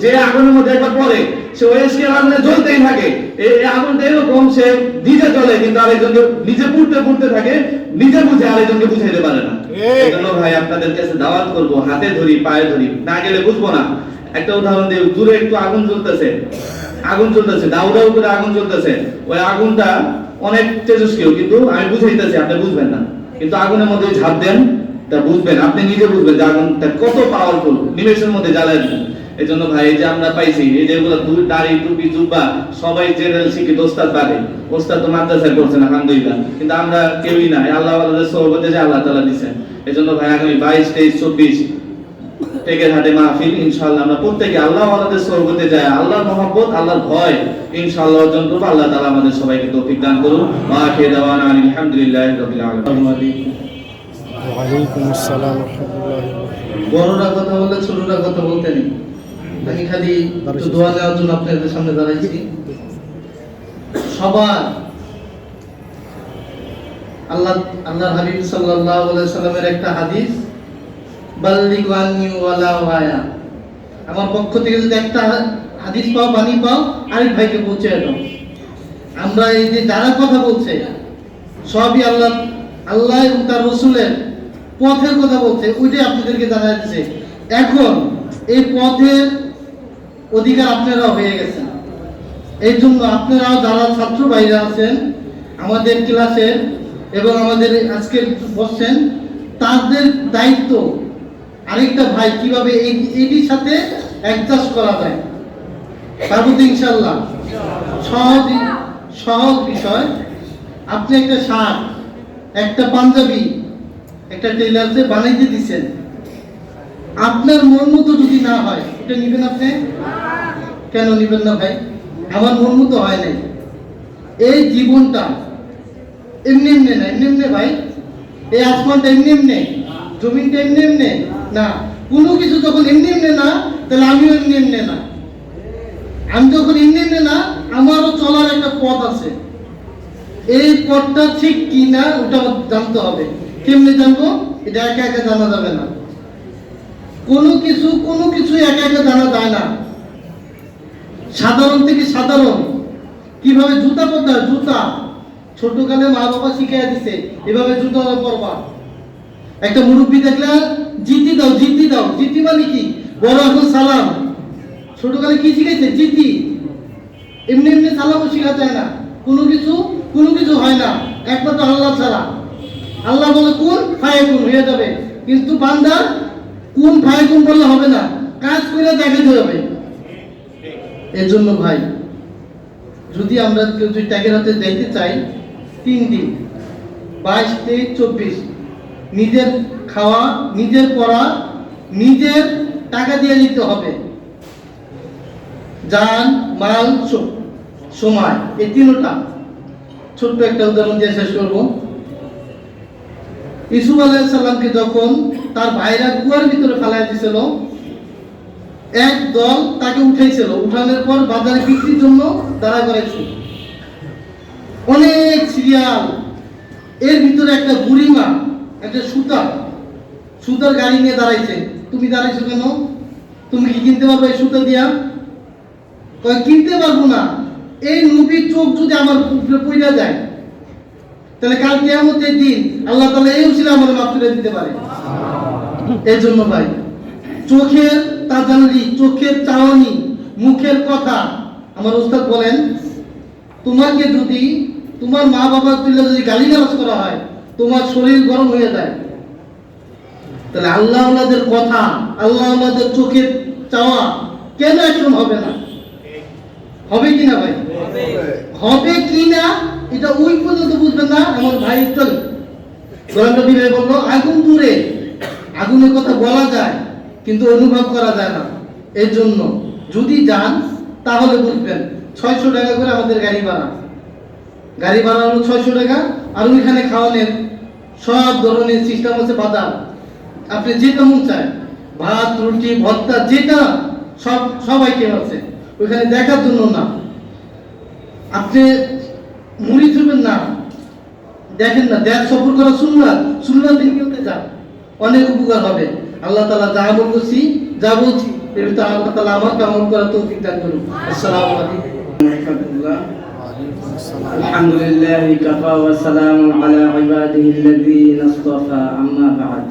যে আগুনের মধ্যে একবার পড়ে সে ওই ইশকের আগুনে জ্বলতেই থাকে। এই আগুনটা এরকম, সে নিজে জ্বলে কিন্তু আরেকজনকে নিজে পুড়তে থাকে, নিজে বুঝে আরেকজনকে বুঝাইতে পারে না। এজন্য ভাই আপনাদের কাছে দাওয়াত করব, হাতে ধরি পায়ে ধরি, না গেলে বুঝবো না। একটা উদাহরণ দিই, দূরে একটু আগুন জ্বলতেছে, দাউ দাউ করে আগুন জ্বলতেছে, ওই আগুনটা অনেক তেজস্ক্রিয়, কিন্তু আমি বুঝাইতেছি আপনি বুঝবেন না। কিন্তু আগুনের মধ্যে ঝাঁপ দেন, তা বুঝবেন, আপনি নিজে বুঝবেন যে আগুনটা কত পাওয়ারফুল, নিমেষের মধ্যে জ্বালায় দিবেন। এই জন্য ভাই এই যে আমরা পাইছি, এই যেগুলো দাড়ি টুপি জুব্বা, সবাই জেনারেল শিক্ষিত, ওস্তাদ বাদে, ওস্তাদ তো মাদ্রাসায় করছেন আলহামদুলিল্লাহ, কিন্তু আমরা কেউই নাই। আল্লাহ ওয়ালাদের সোহবতে যে আল্লাহ তাআলা দিয়েছেন। এই জন্য ভাই আগামী 22, 23, 24 টেকের হাটে মাহফিল, ইনশাআল্লাহ আমরা প্রত্যেকে আল্লাহ ওয়ালাদের সোহবতে যায়, আল্লাহর মহব্বত, আল্লাহর ভয় ইনশাআল্লাহ অর্জন করব। আল্লাহ তাআলা আমাদের সবাইকে তৌফিক দান করুন। ওয়া আখিরু দাওয়ানা আলহামদুলিল্লাহি রাব্বিল আলামিন। ওয়ালাইকুম আসসালাম ওয়া রাহমাতুল্লাহি ওয়া বারাকাতুহু। বড়রা কথা বললে ছোটরা কথা বলতে নেই। আমি খালি একটু দোয়া নেওয়ার জন্য আপনাদের সামনে দাঁড়াইছি। সবার আল্লাহর হাবিব সাল্লাল্লাহু আলাইহি সাল্লামের একটা হাদিস, বাল্লিগু আন্নি ওয়ালাউ আয়া। আমার পক্ষ থেকে যদি একটা হাদিস পাও, বাণী পাও, আরেক ভাইকে পৌঁছে দাও। আমরা এই যে যারা কথা বলছে সবই আল্লাহ এবং তার রাসূলের পথের কথা বলছে, ওইটাই আপনাদেরকে জানাই দিচ্ছে। এখন এই পথের অধিকার আপনারা হয়ে গেছেন। এই জন্য আপনারাও যারা ছাত্র ভাইরা আছেন আমাদের ক্লাসের এবং আমাদের আজকে বসছেন, তাদের দায়িত্ব আরেকটা ভাই কিভাবে এইটির সাথে অ্যাডজাস্ট করা যায়, পারবো তো ইনশাআল্লাহ। সহজ বিষয়। আপনি একটা শার্ট, একটা পাঞ্জাবি একটা টেইলার্সে বানাইতে দিছেন, আপনার মন মতো যদি না হয় এটা নিবেন আপনি? কেন নিবেন না ভাই? আমার মন মতো হয় নাই। এই জীবনটা এমনি এমনি না, এমনি এমনি ভাই। এই আসমানটা এমনি এমনি, জমিনটা এমনি এমনি না। কোনো কিছু যখন এমনি এমনি না, তাহলে আমিও এমনি এমনি না। আমি যখন এমনি এমনি না, আমারও চলার একটা পথ আছে। এই পথটা ঠিক কি না ওটা জানতে হবে। কেমনে জানবো? এটা একা একা জানা যাবে না। কোনো কিছু একা একা জানা যায় না। সাধারণ থেকে সাধারণ কিভাবে জুতা পরতে হয়, জুতা ছোটকালে মা বাবা শিখিয়ে দিছে এভাবে জুতা পরবা। একটা মুরব্বী দেখলে জিতি দাও, জিতি দাও। জিতি মানে কি? বড় এখন সালাম। ছোটকালে কি শিখাইছে? জিতি। এমনি এমনি সালামও শিখা যায় না। কোনো কিছু হয় না একমাত্র আল্লাহ ছাড়া। আল্লাহ বলে কোন ফায়াকুন হয়ে যাবে, কিন্তু বান্দা কোন ফায়াকুন বললে হবে না, কাজ করে দেখাতে হবে। এজন্য ভাই, যদি আমরা কেউ যদি ট্যাগের হাতে যাইতে চাই, 3 দিন 22, 23, 24 নিজের খাওয়া, নিজের পড়া, নিজের টাকা দিয়ে নিতে হবে। জান, মাল, সময়, এই তিনটা। ছোট্ট একটা উদাহরণ দিয়ে শেষ করবো। ইউসুফ আলাইহিস সালামকে যখন তার ভাইরা কুয়ার ভিতরে ফেলায় দিয়েছিল, এক দল তাকে উঠাইছিল। উঠানোর পর বাজারে বিক্রির জন্য দাঁড়া করাইছিল। অনেক সিরিয়াল। এর ভিতরে একটা বুড়িমা একটা সুতার গাড়ি নিয়ে দাঁড়াইছে। তুমি দাঁড়াইছো কেন? তুমি কি কিনতে পারবে এই সুতা দিয়া? কিনতে পারবো না। এই নবীর চোখ যদি আমার উপরে পড়ে যায়, তাহলে কাল কিয়ামতের দিন আল্লাহ তাআলা এই উসিলা আমাদের মাফ করে দিতে পারে। এই জন্য ভাই, চোখের তাজাল্লি, চোখের চাওয়ানি, মুখের কথা। আমার ওস্তাদ বলেন, তোমাকে যদি তোমার মা বাবার তুলে যদি গালিগালাজ করা হয়, তোমার শরীর গরম হয়ে যায়। তাহলে আল্লাহ আল্লাহদের কথা, আল্লাহ আল্লাহদের চোখের চাওয়া কেন অ্যাকশন হবে না? হবে কিনা ভাই? হবে কিনা এটা ওই পর্যন্ত বুঝবেন না। আমার ভাই চল গোলামটা বিবে বললো, আগুন দূরে, আগুনের কথা বলা যায় কিন্তু অনুভব করা যায় না। এর জন্য যদি যান তাহলে বুঝবেন। 600 টাকা করে আমাদের গাড়ি ভাড়া হলো 600 টাকা। আর ওইখানে খাওয়ানোর সব ধরনের সিস্টেম আছে, বাজার আপনি যেটা মন চায়, ভাত, রুটি, ভর্তা, যেটা সব আইটেম আছে। ওইখানে দেখার জন্য না, আপনি মুড়ি চুবেন না, দেখেন না, দেখ সফর করা সুন্নাত দিন কেউতে যান, অনেক উপকার হবে। আল্লাহ তাআলা যা বলছি এর ভিতরে আল্লাহ তাআলা আমাকে আমল করার তৌফিক দান করুন। আসসালামু আলাইকুম ওয়া রাহমাতুল্লাহ। আলহামদুলিল্লাহি কাফা ওয়া সালামুন আলা ইবাদিহিল্লাযীনা ইসতাফা, আম্মা বা'দ।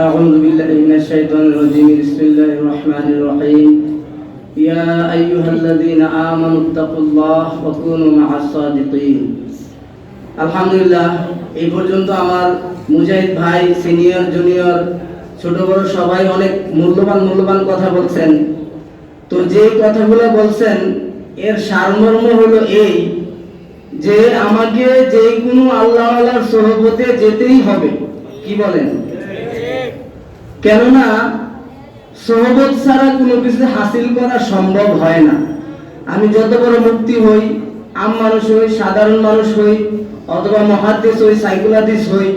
আউযু বিল্লাহি মিনাশ শাইতানির রাজীম। বিসমিল্লাহির রহমানির রহিম। ইয়া আইয়ুহাল্লাযীনা আমানুত্তাকুল্লাহ ওয়া কুনু মা'আস সাদিকিন। আলহামদুলিল্লাহ, এই পর্যন্ত আমার মুজাহিদ ভাই, সিনিয়র, জুনিয়র, ছোট বড় সবাই অনেক মূল্যবান কথা বলছেন। তো যে কথাগুলো বলছেন এর সারমর্ম হলো এই যে আমাকে যে কোনো আল্লাহওয়ালার সোহবতে যেতেই হবে। কি বলেন? কেননা সোহবত ছাড়া কোনো কিছু হাসিল করা সম্ভব হয় না। আমি যত বড় মুফতি হই, আম মানুষ হই, সাধারণ মানুষ হই, অথবা মুহাদ্দিস হই, সাইকোলজিস্ট হই,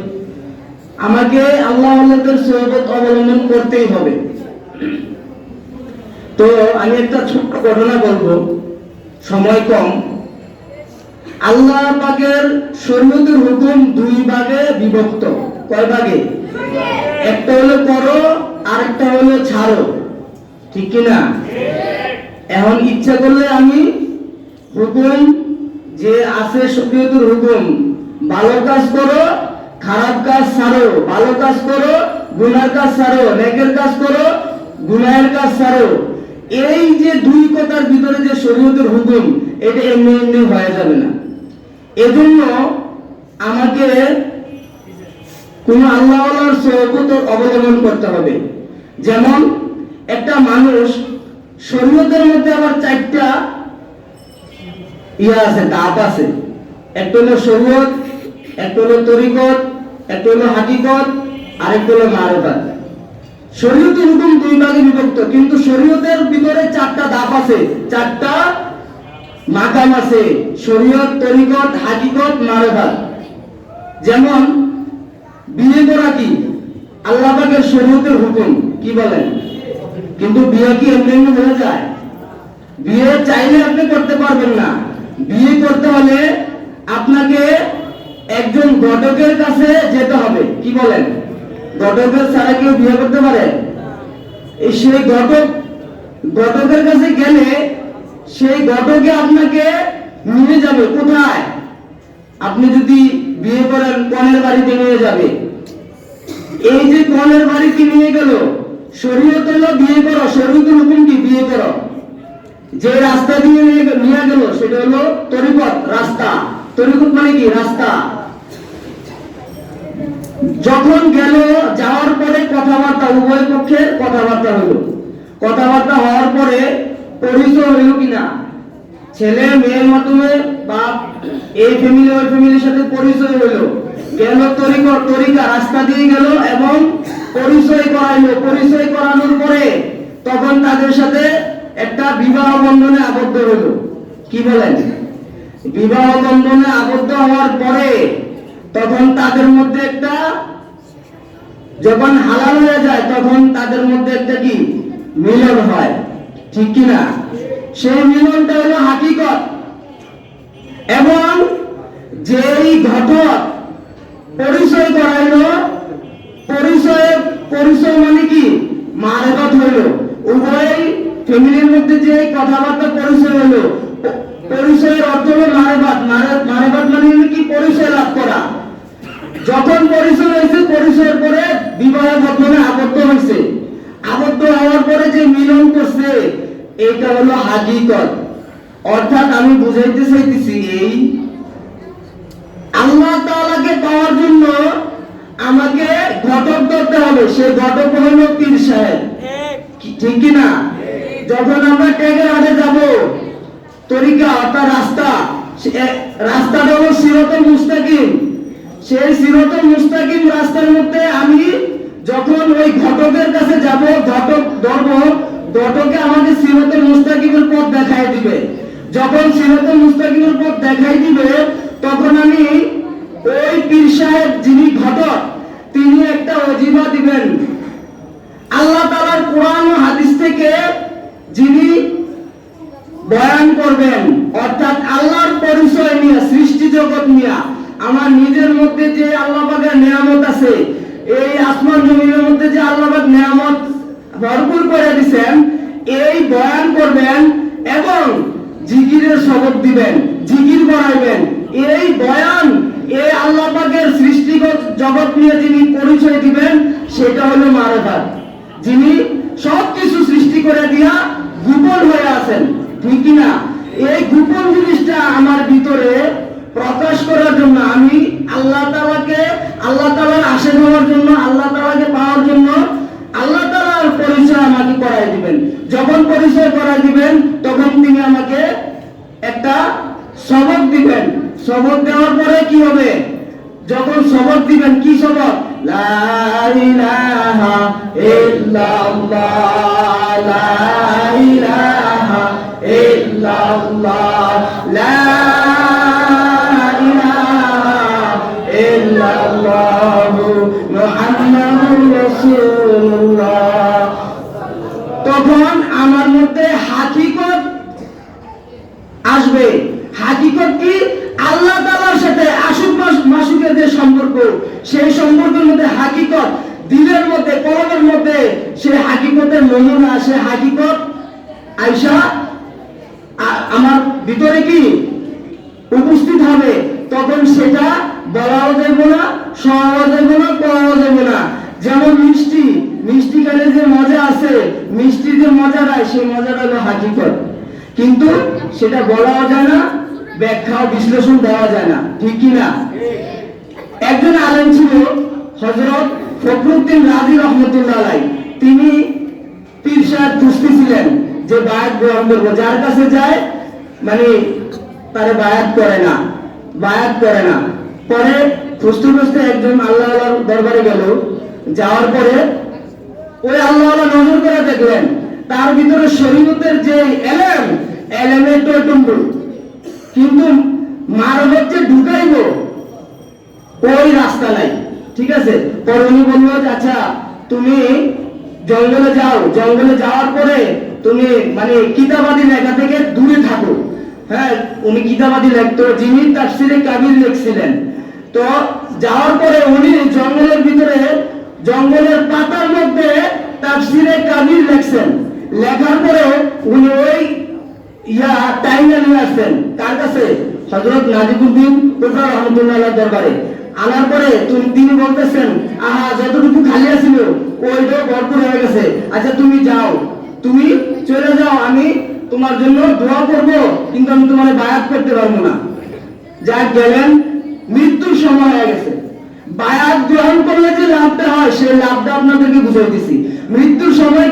আমাকে আল্লাহওয়ালাদের সোহবত অবলম্বন করতেই হবে। তো আমি একটা ছোট্ট ঘটনা বলবো, সময় কম। আল্লাহ পাকের শরীয়তের হুকুম 2 ভাগে বিভক্ত। কয় ভাগে? একটা হলো করো, আরেকটা হলো ছাড়ো। ঠিক কি না? এখন ইচ্ছা করলে আমি হুকুম যে আছে শরীয়তের হুকুম, ভালো কাজ করো, খারাপ কাজ ছাড়ো, ভালো কাজ করো, গুনার কাজ ছাড়ো, নেকের কাজ করো, গুনাহের কাজ ছাড়ো। এই যে 2 কথার ভিতরে যে শরীয়তের হুকুম, এটা এমনি হয়ে যাবে না। এজন্য আমাকে কোন আল্লাহওয়ালার সোহবত অবলম্বন করতে হবে। যেমন একটা মানুষ শরীয়তের মধ্যে আবার 4টা আছে, ধাপ আছে। একটা হলো শরীয়ত, একটা হলো তরিকত, একটা হলো হাকিকত, আরেকটা হলো মারিফাত। শরীয়তের হুকুম দুই ভাগে বিভক্ত, কিন্তু শরীয়তের ভিতরে চারটা ধাপ আছে, চারটা মাকাম আছে, শরীয়ত, তরিকত, হাকিকত, মারিফাত। যেমন বিয়ে করা কি আল্লাহ পাকের শরীয়তের হুকুম, কি বলেন? কিন্তু বিয়ে কি এমনি এমনি হয়ে যায়? বিয়ে চাইলে আপনি করতে পারবেন না। বিয়ে করতে হলে আপনাকে একজন ঘটকের কাছে যেতে হবে, কি বলেন? ঘটকের ছাড়া কেউ বিয়ে করতে পারে? এই সেই ঘটকের কাছে গেলে সেই ঘটকে আপনাকে নিয়ে যাবে কোথায়? আপনি যদি বিয়ে করেন কনের বাড়িতে নিয়ে যাবে। এই যে কনের বাড়িতে নিয়ে গেল, শরীয়ত হলো বিয়ে করো, শরীয়তের হুকুম কি বিয়ে করো। যে রাস্তা দিয়ে নিয়ে গেল সেটা হলো তরিকত, রাস্তা। তরিকত মানে কি? রাস্তা। যখন গেল, যাওয়ার পরে কথাবার্তা, উভয় পক্ষের কথাবার্তা হলো। কথাবার্তা হওয়ার পরে পরিচয় হইল কিনা, ছেলে মেয়ের মাধ্যমে বা এই ফ্যামিলি ওই ফ্যামিলির সাথে পরিচয় হইল। গেল তরিকা, রাস্তা দিয়ে গেল এবং পরিচয় করাইলো। পরিচয় করানোর পরে তখন তাদের সাথে একটা বিবাহ বন্ধনে আবদ্ধ হইল, কি বলেন? বিবাহ বন্ধনে আবদ্ধ হওয়ার পরে তখন তাদের মধ্যে একটা, যখন হালাল হয়ে যায় তখন তাদের মধ্যে একটা কি মিলন হয়, ঠিক কিনা? সেই মিলনটা হলো হাকিকত। এবং যেই ঘটক পরিচয় করাইলো, পরিচয় মানে কি মারিফাত হইল। উভয় ফ্যামিলির মধ্যে যে কথাবার্তা পরিচয় হলো, পরিচয়ের অর্থ হলো মারিফাত। মারিফাত মানে কি? পরিচয় লাভ করা। যখন পরিচয় হয়েছে, পরিচয়ের পরে বিবাহ বন্ধনে আবদ্ধ হয়েছে। আবদ্ধ হওয়ার পরে যে মিলন করছে, এটা হলো হাকিকত। অর্থাৎ আমি বুঝাইতে চাইতেছি, এই আল্লাহ তাআলাকে পাওয়ার জন্য আমাকে ঘটক ধরতে হবে। সে ঘটক হলো পীর সাহেব, ঠিক কিনা? যখন আমরা টেকেরহাটে যাব, তরিকা অর্থাৎ রাস্তাটা হলো সিরাতুল মুস্তাকিম। সেই সিরাতুল মুস্তাকিম রাস্তার মধ্যে আমি যখন ওই ঘটকের কাছে যাব, ঘটক ধরব, ঘটকে আমাকে সিরাতুল মুস্তাকিমের পথ দেখাই দিবে। যখন সিরাতুল মুস্তাকিমের পথ দেখাই দিবে, তখন আমি ওই পীর সাহেব যিনি ঘটক, তিনি একটা ওজিফা দিবেন। আল্লাহ তাআলার কোরআন ও হাদিস থেকে যিনি বয়ান করবেন, অর্থাৎ আল্লাহর পরিচয় নিয়ে, সৃষ্টি জগৎ নিয়ে, আমার নিজের মধ্যে যে আল্লাহ পাকের নিয়ামত আছে, এই আসমান জমিনের মধ্যে যে আল্লাহ পাক নিয়ামত ভরপুর করে দিবেন, এই বয়ান করবেন এবং জিকিরের শপথ দিবেন, জিকির করাইবেন। এই বয়ান, এই আল্লাহ পাকের সৃষ্টি জগৎ নিয়ে যিনি পরিচয় দিবেন, সেটা হলো মারিফাত। যিনি সবকিছু সৃষ্টি করে দিয়া গোপন হয়ে আছেন, ঠিক কিনা? এই গোপন জিনিসটা আমার ভিতরে প্রকাশ করার জন্য, আমি আল্লাহ তাআলার আশীর্বাদ হওয়ার জন্য, আল্লাহ তাআলাকে পাওয়ার জন্য আল্লাহ তাআলার পরিচয় আমাকে করাই দিবেন। যখন পরিচয় করাই দিবেন, তখন তিনি আমাকে একটা সবক দিবেন। সবক দেওয়ার পরে কি হবে? যখন সবক দিবেন, কি সবক? লা ইলাহা ইল্লাল্লাহ, লা ইলাহা ইল্লাল্লাহ, লা ইলাহা ইল্লাল্লাহু মুহাম্মাদুর রাসূলুল্লাহ। তখন আমার মধ্যে হাকিকত আসবে। হাকিকত কি? আল্লাহ তাআলার সাথে আশুক মাসুকের যে সম্পর্ক, সেই সম্পর্কের মধ্যে হাকিকত, দিলের মধ্যে, কলমের মধ্যে সেই হাকিকতের নমুনা, সে হাকিকত আয়েশা আমার ভিতরে কি উপস্থিত হবে। তখন সেটা বলাও যাবে না, শোনাও যাবে না, পড়াও যাবে না। যেমন মিষ্টি খেলে যে মজা আছে, মিষ্টির যে মজা নাই, সেই মজাটা হলো হাকিকত। কিন্তু সেটা বলাও যায় না, ব্যাখ্যা বিশ্লেষণ দেওয়া যায় না, ঠিক কিনা? একজন আলেম ছিল হযরত ফখরুদ্দিন রাজি রহমতুল্লাহ আলাইহি। তিনি পীর সাহেব খুঁজতেছিলেন যে বায়াত গ্রহণ করবো, যার কাছে যায় মানে তারে বায়াত করে না। পরে খুঁজতে খুঁজতে একজন আল্লাহর দরবারে গেল। যাওয়ার পরে ওই আল্লাহ নজর করে দেখলেন তার ভিতরে শরীয়তের যে এলেমের টুম্বুল, কিন্তু মারফত যে ঢুকাইব ওই রাস্তা নাই। ঠিক আছে, পরে উনি বলল যে আচ্ছা তুমি জঙ্গলে যাও, জঙ্গলে যাওয়ার পরে তুমি মানে কিতাবাদি লেখা থেকে দূরে থাকো। হ্যাঁ, উনি কিতাবাদি লেখতো, যিনি তাফসিরে কাবির লিখছিলেন। তো যাওয়ার পরে উনি জঙ্গলের ভিতরে জঙ্গলের পাতার মধ্যে তাফসিরে কাবির লিখছেন। লেখার পরে উনি ওই টাইমে নিয়ে আসছেন কার কাছে? হযরত নাজিবুদ্দিন কোকরা রহমাতুল্লাহ আলাইহির দরবারে। আনার পরে তিনি বলতেছেন আহা যতটুকু খালি আছিল ওইটাও ভরপুর হয়ে গেছে, আচ্ছা তুমি যাও, তুমি চলে যাও, আমি তোমার জন্য দোয়া করব, কিন্তু আমি তোমার বায়াত করতে পারবো না। যা গেলেন, মৃত্যুর সময় হয়ে গেছে। বায়াত গ্রহণ করলে যে লাভটা হয় সেই লাভটা আপনাদেরকে বুঝাই দিছি। মৃত্যুর সময়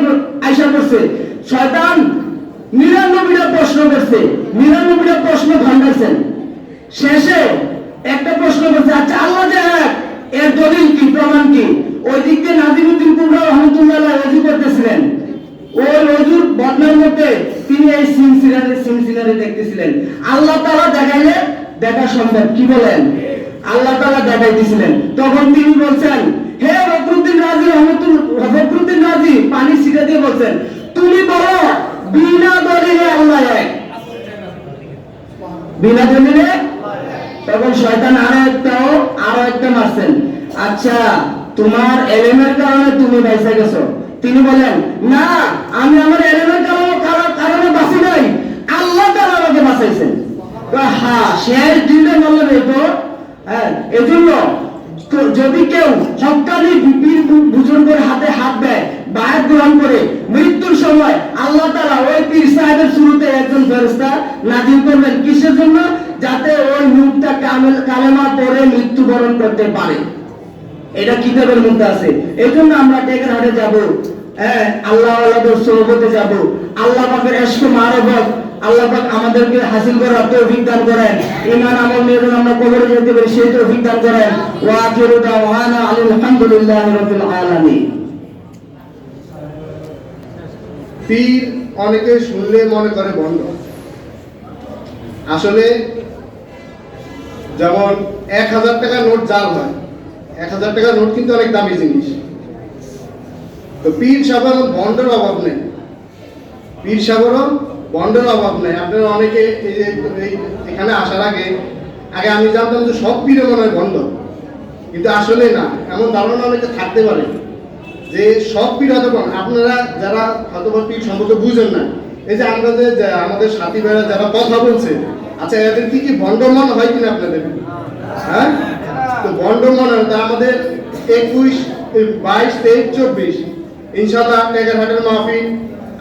আইসা করছে, শয়তান 99টা প্রশ্ন করছে, 99টা প্রশ্ন ভাঙাইছেন। শেষে একটা প্রশ্ন করছে, আচ্ছা আল্লাহ যে এক, এর দলিল কি, প্রমাণ কি? ওই দিক দিয়ে নাজিমুদ্দিন কুবরা রহমাতুল্লাহ আলাইহি ওযু করতেছিলেন। ওই ওযুর বদনার মধ্যে তিনি এই সিনসিনারি দেখতেছিলেন। আল্লাহ তাআলা দেখাইলে দেখা সম্ভব, কি বলেন? আল্লাহ তাআলা দেখাইতেছিলেন। তখন তিনি বলছেন, হে ফখরুদ্দিন রাজি পানি ছিটা দিয়ে বলছেন, তুমি বলো বিনা দলিলে আল্লাহ এক, বিনা দলিলে। তখন শয়তান আরো একটা মারছেন, আচ্ছা তোমার এলেমের কারণে তুমি বাইসা গেছো। তিনি বলেন, না আমি আমার এলেমের কারণে বাঁচি নাই, আল্লাহ তাআলা আমাকে বাঁচাইছেন। হ্যাঁ, শেষ দিনে বললেন এই তো। হ্যাঁ, এজন্য যদি কেউ হক্কানি বুজুর্গের হাতে হাত দেয়, বায়াত গ্রহণ করে, মৃত্যুর সময় আল্লাহ তাআলা ওই পীর সাহেবের শুরুতে একজন ফেরেশতা নাজিল করবেন। কিসের জন্য? যাতে ওই লোকটা কালেমা পড়ে মৃত্যুবরণ করতে পারে। এটা কিতাবের মধ্যে আছে। এজন্য আমরা টেকেরহাটে যাব, হ্যাঁ, আল্লাহ আল্লাহর সোহবতে যাব। আল্লাহ পাকের ইশক মারফত আল্লাহ পাক আমাদেরকে হাসিল করার তৌফিক দান করেন। ঈমান আমল নিয়ে যেন আমরা কবরে যেতে পারি সেই তৌফিক দান করেন। ওয়া আখিরু দাওয়ানা আলহামদুলিল্লাহি রাব্বিল আলামিন। পীর অনেকে শুনলে মনে করে ভণ্ড। আসলে যেমন 1000 টাকা নোট জাল হয়, 1000 টাকা নোট কিন্তু অনেক দামি জিনিস। তো পীর সাহেবের ভণ্ডের অভাব নেই, পীর সাহেবেরও ভণ্ডের অভাব নেই। আপনারা অনেকে এই যে এখানে আসার আগে আমি জানতাম যে সব পীরে মনে হয় ভণ্ড, কিন্তু আসলে না। এমন ধারণা অনেকে থাকতে পারে যে সব পীর হয়তো ভণ্ড। আপনারা যারা হয়তো পীর সম্পর্কে বুঝেন না, এই যে আমরা যে আমাদের সাথী ভাইরা যারা কথা বলছে, আচ্ছা এদের কি ভণ্ড মনে হয় কিনা আপনাদের? হ্যাঁ, তো ভণ্ড মনে হয়। তা আমাদের 21, 22, 23, 24 ইনশাআল্লাহ টেকেরহাটের মাহফিল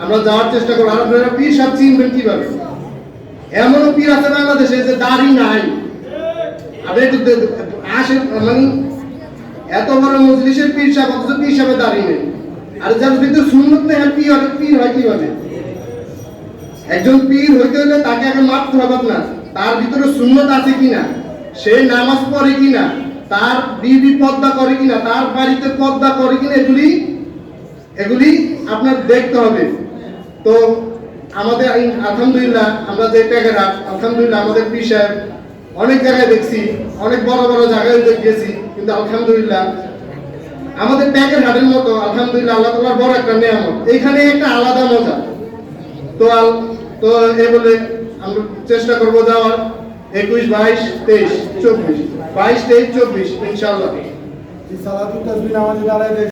আমরা যাওয়ার চেষ্টা করব। আর আপনারা পীর সাহেব চিনবেন কিভাবে? এমনও পীর আছে বাংলাদেশে যে দাড়ি নাই, আর একটু আসে মানে এত বড় মজলিসের পীর সাহেব, অথচ পীর সাহেবের দাড়ি নেই। আর যার ভিতরে সুন্নত নেই, পীর হয় কিভাবে? একজন পীর হইতে হলে তাকে আগে মাপতে হবে আপনার, তার ভিতরে সুন্নত আছে কিনা, সে নামাজ পড়ে কিনা, তার বিবি পর্দা করে কিনা, তার বাড়িতে পর্দা করে কিনা, এগুলি আপনার দেখতে হবে। তো আমাদের আলহামদুলিল্লাহ আমরা যে টেকেরহাট, আলহামদুলিল্লাহ আমাদের পীর সাহেব অনেক জায়গায় দেখছি, অনেক বড় বড় জায়গায় গেছি, কিন্তু আলহামদুলিল্লাহ আমাদের টেকেরহাটের মতো আলহামদুলিল্লাহ আল্লাহ তাআলার বড় একটা নিয়ামত, এইখানে একটা আলাদা মজা। তো এই বলে আমরা চেষ্টা করবো যাওয়ার 21, 22, 23, 24 ইনশাআল্লাহ।